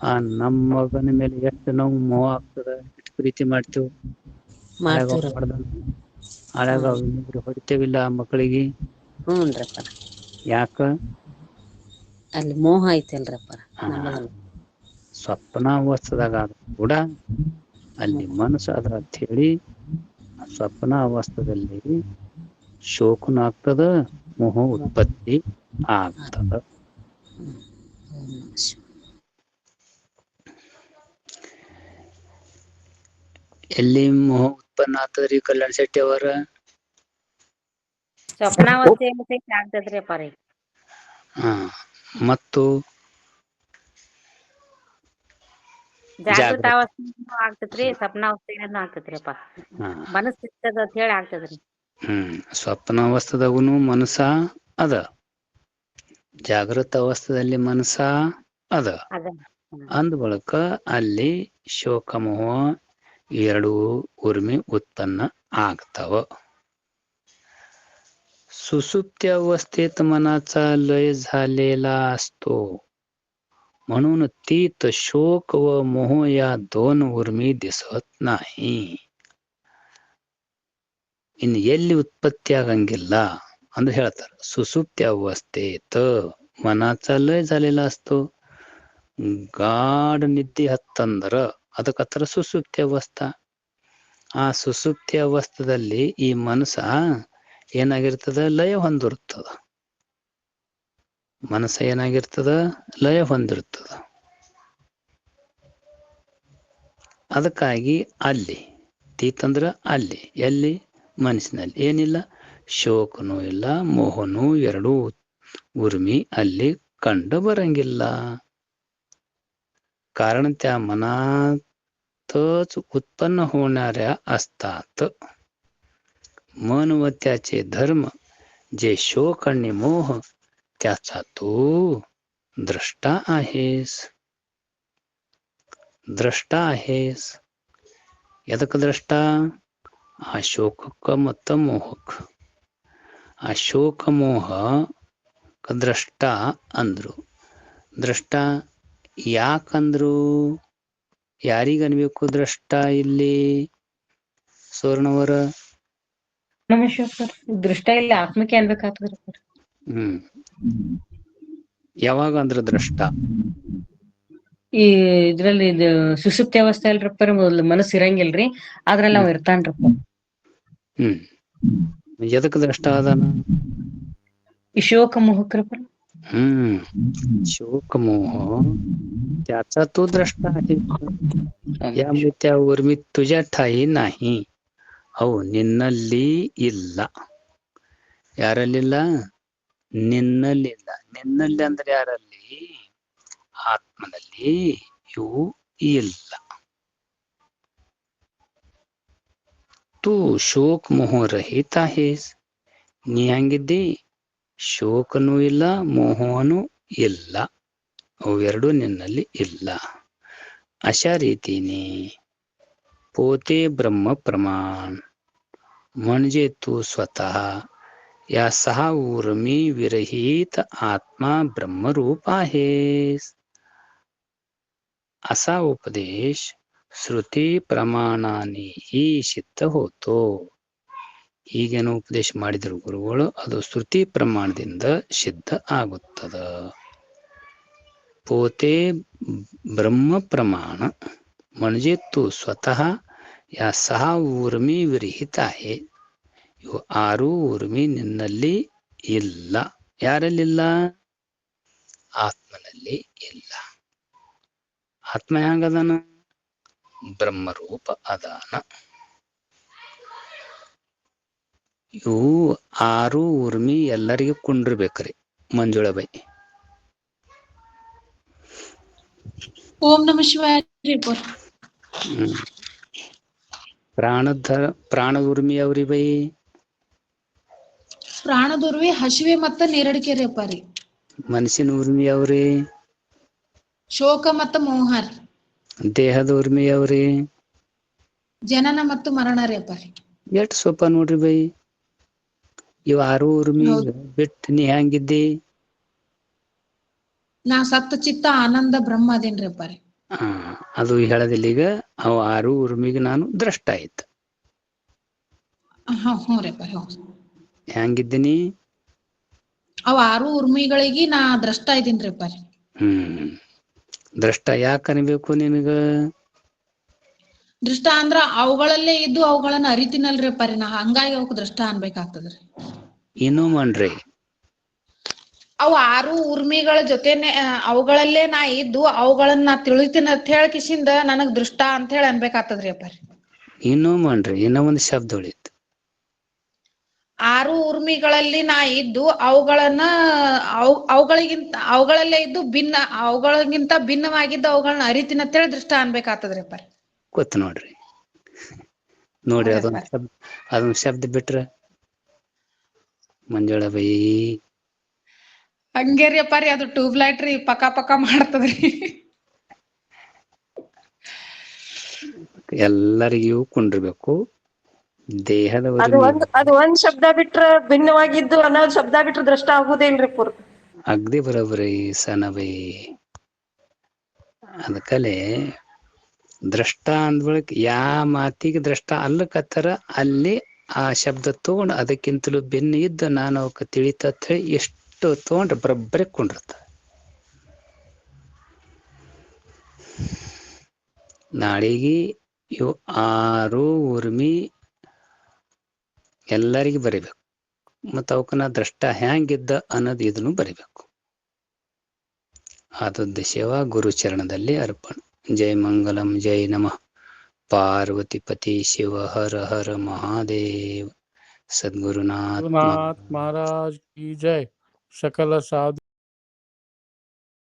ಆ ನಮ್ಮ ಮಗನ ಮೇಲೆ ಎಷ್ಟು ನಾವು ಮೋಹ ಆಗ್ತದ, ಎಷ್ಟು ಪ್ರೀತಿ ಮಾಡ್ತೇವೆ. ಆಳಾಗ ಹೊಡಿತೇವಿಲ್ಲ ಮಕ್ಕಳಿಗೆ. ಹ್ಞೂನ್ರಪ್ಪರ. ಯಾಕ? ಅಲ್ಲಿ ಮೋಹ ಐತಲ್ರಪ್ಪರ. ಸ್ವಪ್ನಾವಸ್ಥದಾಗ ಕೂಡ ಅಲ್ಲಿ ಮನಸ್ಸು ಅದ್ರ ಅಂತ ಹೇಳಿ ಸ್ವಪ್ನ ಅವಸ್ಥಾದಲ್ಲಿ ಶೋಕನ ಆಗ್ತದ, ಮೋಹ ಉತ್ಪತ್ತಿ ಆಗ್ತದ. ಎಲ್ಲಿ ಮೋಹ ಉತ್ಪನ್ನ ಆಗ್ತದ್ರಿ ಕಲ್ಯಾಣ್ ಶೆಟ್ಟಿ ಅವರ? ಸ್ವಪ್ನಾವಸ್ಥೆಯಲ್ಲಿ ಆಗ್ತದ್ರಿ ಅಪ್ಪಾರಿ. ಮತ್ತು ಜಾಗೃತ ಅವಸ್ಥೆನೂ ಆಗ್ತದ್ರಿ, ಸ್ವಪ್ನಾವಸ್ಥೆನೂ ಆಗ್ತದ್ರಿಪ್ಪ. ಮನಸ್ಸು ಇರ್ತದ ಅಂತ ಹೇಳಿ ಆಗ್ತದ್ರಿ. ಸ್ವಪ್ನಾವಸ್ಥದಾಗುನು ಮನಸ್ಸ ಅದ, ಜಾಗೃತ ಅವಸ್ಥೆಯಲ್ಲಿ ಮನಸ್ಸ ಅದ. ಅಂದ ಬಳಿಕ ಅಲ್ಲಿ ಶೋಕ ಮೋಹ ಎರಡು ಉರ್ಮಿ ಉತ್ಪನ್ನ ಆಗ್ತಾವ. सुसुप्ती अवस्थेत मनाचा लय झालेला असतो, म्हणून तीत शोक व मोह या 2 उर्मी दिसत नाही. ಇನ್ನು ಎಲ್ಲಿ ಉತ್ಪತ್ತಿ ಆಗಂಗಿಲ್ಲ ಅಂದ್ರೆ ಹೇಳ್ತಾರೆ, ಸುಸುಪ್ತಿ ಅವಸ್ಥೆत ಮನಾचा लय झालेला असतो. ಗಾಢ ನಿದ್ದೆ ಹತ್ತಂದ್ರ ಅದಕ್ಕತ್ರ ಸುಸುಪ್ತಿ ಅವಸ್ಥಾ. ಆ ಸುಸುಪ್ತಿ ಅವಸ್ಥದಲ್ಲಿ ಈ ಮನಸ್ಸ ಏನಾಗಿರ್ತದ? ಲಯ ಹೊಂದಿರ್ತದ. ಮನಸ್ಸ ಏನಾಗಿರ್ತದ? ಲಯ ಹೊಂದಿರ್ತದ. ಅದಕ್ಕಾಗಿ ಅಲ್ಲಿ ತೀತಂದ್ರ ಅಲ್ಲಿ, ಎಲ್ಲಿ? ಮನಸ್ಸಿನಲ್ಲಿ ಏನಿಲ್ಲ, ಶೋಕನೂ ಇಲ್ಲ, ಮೋಹನೂ ಎರಡೂ उर्मी ಅಲ್ಲಿ ಕಂಡು ಬರಂಗಿಲ್ಲ. कारण त्या मनातच उत्पन्न होणाऱ्या असतात. मन व त्याचे धर्म जे शोक आणि मोह त्याचा तू द्रष्टा आहेस. द्रष्टा आहेस. यदक द्रष्टा? ಆ ಶೋಕಕ್ಕ ಮತ್ತು ಮೋಹಕ್ಕ. ಆ ಶೋಕ ಮೋಹ ದ್ರಷ್ಟ ಅಂದ್ರು. ದ್ರಷ್ಟ ಯಾಕಂದ್ರು? ಯಾರಿಗನ್ಬೇಕು ದ್ರಷ್ಟ ಇಲ್ಲಿ ಸುವರ್ಣವರ? ದೃಷ್ಟ ಇಲ್ಲಿ ಆತ್ಮಕ್ಕೆ ಅನ್ಬೇಕಾಗ್ತದ್ರಿ. ಯಾವಾಗ ಅಂದ್ರ ದ್ರಷ್ಟ? ಈ ಇದ್ರಲ್ಲಿ ಸುಷುಪ್ತಿ ಅವಸ್ಥೆ ಅಲ್ರಪ್ಪ, ಮೊದ್ಲು ಮನಸ್ಸು ಇರಂಗಿಲ್ರಿ, ಅದ್ರಲ್ಲಿ ನಾವ್ ಇರ್ತಾನ್ರಪ್ಪ. ಎದಕ್ ದ್ರಷ್ಟ ಅದಾನ? ಈ शोक मोह कृपा शोक मोह त्याचा तो द्रष्टा आहे. यामुळे त्या उर्मी तुझ्या ठाई नाही, ಅವು ನಿನ್ನಲ್ಲಿ ಇಲ್ಲ. ಯಾರಲ್ಲಿಲ್ಲ? ನಿನ್ನಲ್ಲಿಲ್ಲ. ನಿನ್ನಲ್ಲಿ ಅಂದ್ರೆ ಯಾರಲ್ಲಿ? ಆತ್ಮನಲ್ಲಿ ಇವು ಇಲ್ಲ. तू ಶೋಕ್ ಮೋಹ ರಹಿತ आहेस. ನೀ ಹಂಗಿದ್ದಿ, ಶೋಕನೂ ಇಲ್ಲ, ಮೋಹನೂ ಇಲ್ಲ. ಅವೆರಡೂ ನಿನ್ನಲ್ಲಿ ಇಲ್ಲ. अशा रीतीने पोते ब्रह्म प्रमाण म्हणजे तू स्वतः या 6 उर्मी विरहित आत्मा ब्रह्मरूप आहेस. असा उपदेश श्रुती प्रमाणानेही सिद्ध होतो. ಈಗೇನು ಉಪದೇಶ ಮಾಡಿದ್ರು ಗುರುಗಳು, ಅದು ಶ್ರುತಿ ಪ್ರಮಾಣದಿಂದ ಸಿದ್ಧ ಆಗುತ್ತದ. पोते ब्रह्म प्रमाण म्हणजे तू स्वतः या 6 उर्मी विरहित आहे. ಇವು 6 ಉರ್ಮಿ ನಿನ್ನಲ್ಲಿ ಇಲ್ಲ. ಯಾರಲ್ಲಿಲ್ಲ? ಆತ್ಮನಲ್ಲಿ ಇಲ್ಲ. ಆತ್ಮ ಹೆಂಗದಾನ? ಬ್ರಹ್ಮರೂಪ ಅದಾನ. ಇವು 6 ಉರ್ಮಿ ಎಲ್ಲರಿಗೂ ಕುಂಡ್ರಬೇಕ್ರಿ. ಮಂಜುಳಬೈ. ಓಂ ನಮಃ ಶಿವಾಯ. ಪ್ರಾಣ ಉರ್ಮಿ ಅವ್ರಿ ಬೈ. ಪ್ರಾಣದುರ್ವಿ ಹಸಿವೆ ಮತ್ತ ನೀರಡಿಕೆ ರೀ ಅಪ್ಪ ರೀ. ಮನಸ್ಸಿನ ಉರ್ಮಿ ಅವ್ರಿ. ಶೋಕ ಮತ್ತ ಮೋಹ. ದೇಹದ ಉರ್ಮಿ ಅವ್ರಿ. ಜನನ ಮತ್ತು ಮರಣ ರೀ ಅಪ್ಪ ರೀ. ಎಷ್ಟ್ ಸೊಪ್ಪ ನೋಡ್ರಿ ಬೈ. ಇವ್ 6 ಉರ್ಮಿ ಬಿಟ್ಟು ನೀ ಹೆಂಗಿದ್ದಿ? ನಾ ಸತ್ತ ಚಿತ್ತ ಆನಂದ ಬ್ರಹ್ಮ ಅದೇನ್ರಿ ಅಪ್ಪ ರೀ. ಅದು ಹೇಳದಿಲ್ಲ. ಈಗ ಅವ್ 6 ಉರ್ಮಿಗೆ ನಾನು ದ್ರಷ್ಟ ಆಯ್ತು. ಹ್ಞೂ ರೀ ಅಪ್ಪ. ಹೆಂಗಿದ್ದೀನಿ? ಅವ್ 6 ಉರ್ಮಿಗಳಿಗೆ ನಾ ದ್ರಷ್ಟ ಇದ್ದೀನ್ರಿ ಅಪ್ಪ ರೀ. ದ್ರಷ್ಟ ಯಾಕೆ ಅನ್ಬೇಕು ನಿನಗ? ದೃಷ್ಟ ಅಂದ್ರ ಅವುಗಳಲ್ಲೇ ಇದ್ದು ಅವುಗಳನ್ನ ಅರಿತಿನಲ್ರಿ ಅಪ್ಪ ರೀ. ನಾ ಹಂಗಾಗಿ ಅವಕ್ ದೃಷ್ಟ ಅನ್ಬೇಕಾಗ್ತದ್ರಿ. ಏನೋ ಮಾಡ್ರಿ. ಅವು 6 ಉರ್ಮಿಗಳ ಜೊತೆನೆ ಅವುಗಳಲ್ಲೇ ನಾ ಇದ್ದು ಅವುಗಳನ್ನ ನಾ ತಿಳಿತೀನಿ ಅಂತ ಹೇಳಿ ಕಿಸಿಂದ ನನಗ್ ದೃಷ್ಟ ಅಂತ ಹೇಳಿ ಅನ್ಬೇಕಾಗ್ತದ್ರಿ ಅಪ್ಪ ರೀ. ಏನೋ ಮಾಡ್ರಿ. ಏನೋ ಒಂದ್ ಶಬ್ದ ಉಳಿತು. 6 ಉರ್ಮಿಗಳಲ್ಲಿ ನಾ ಇದ್ದು ಅವುಗಳಲ್ಲೇ ಇದ್ದು ಅವುಗಳಿಗಿಂತ ಭಿನ್ನವಾಗಿದ್ದು ಅವುಗಳನ್ನ ಅರಿತೀನಿ ಅಂತ ಹೇಳಿ ದೃಷ್ಟ ಅನ್ಬೇಕಾಗ್ತದ್ರಿ ಅಪ್ಪ. ಗೊತ್ತು ನೋಡ್ರಿ. ಅದೊಂದ್ ಶಬ್ದ ಬಿಟ್ರ ಮಂಜುಳ ಬೈ. ಹಂಗೇರಿ ಅಪ್ಪ ರೀ. ಅದು ಟ್ಯೂಬ್ಲೈಟ್ ರೀ, ಪಕ್ಕ ಪಕ್ಕ ಮಾಡ್ತದ್ರಿ. ಎಲ್ಲರಿಗೂ ಕುಂಡ್ರಬೇಕು. ದೇಹದ ಅದು ಒಂದ್ ಶಬ್ದ ಬಿಟ್ರ ಭಿನ್ನವಾಗಿದ್ದು ಅನ್ನೋದು ಶಬ್ದ ಬಿಟ್ರ ದೃಷ್ಟ ಆಗುದೇನ್ರಿ ಪೂರ್ತಿ? ಅಗ್ದಿ ಬರೋಬ್ರಿ ಸನಬೈ. ಅದಕ್ಕಲೆ ದ್ರಷ್ಟ ಅಂದ್ಬಳಕ್ ಯಾ ಮಾತಿಗೆ ದ್ರಷ್ಟ ಅಲ್ಲಕತ್ತರ ಅಲ್ಲಿ ಆ ಶಬ್ದ ತಗೊಂಡು ಅದಕ್ಕಿಂತಲೂ ಭಿನ್ನ ಇದ್ದು ನಾನು ಅವಕ್ಕೆ ತಿಳಿತತ್ ಹೇಳಿ ಎಷ್ಟು ತಗೊಂಡ್ರೆ ಬರೋಬ್ಬರಿ ಕುಂಡಿರ್ತ. ನಾಳೆಗೆ ಇವು 6 ಉರ್ಮಿ ಎಲ್ಲರಿಗೂ ಬರಿಬೇಕು. ಮತ್ತು ಅವಕ್ಕನ ದ್ರಷ್ಟ ಹ್ಯಾಂಗಿದ್ದ ಅನ್ನೋದು ಇದನ್ನು ಬರಿಬೇಕು. ಆದದ್ದು ಸೇವಾ ಗುರುಚರಣದಲ್ಲಿ ಅರ್ಪಣ. ಜೈ ಮಂಗಲಂ. ಜೈ ನಮಃ ಪಾರ್ವತಿಪತಿ ಶಿವ ಹರ ಹರ ಮಹಾದೇವ. ಸದ್ಗುರುನಾಥ महाराज की जय. सकल साधु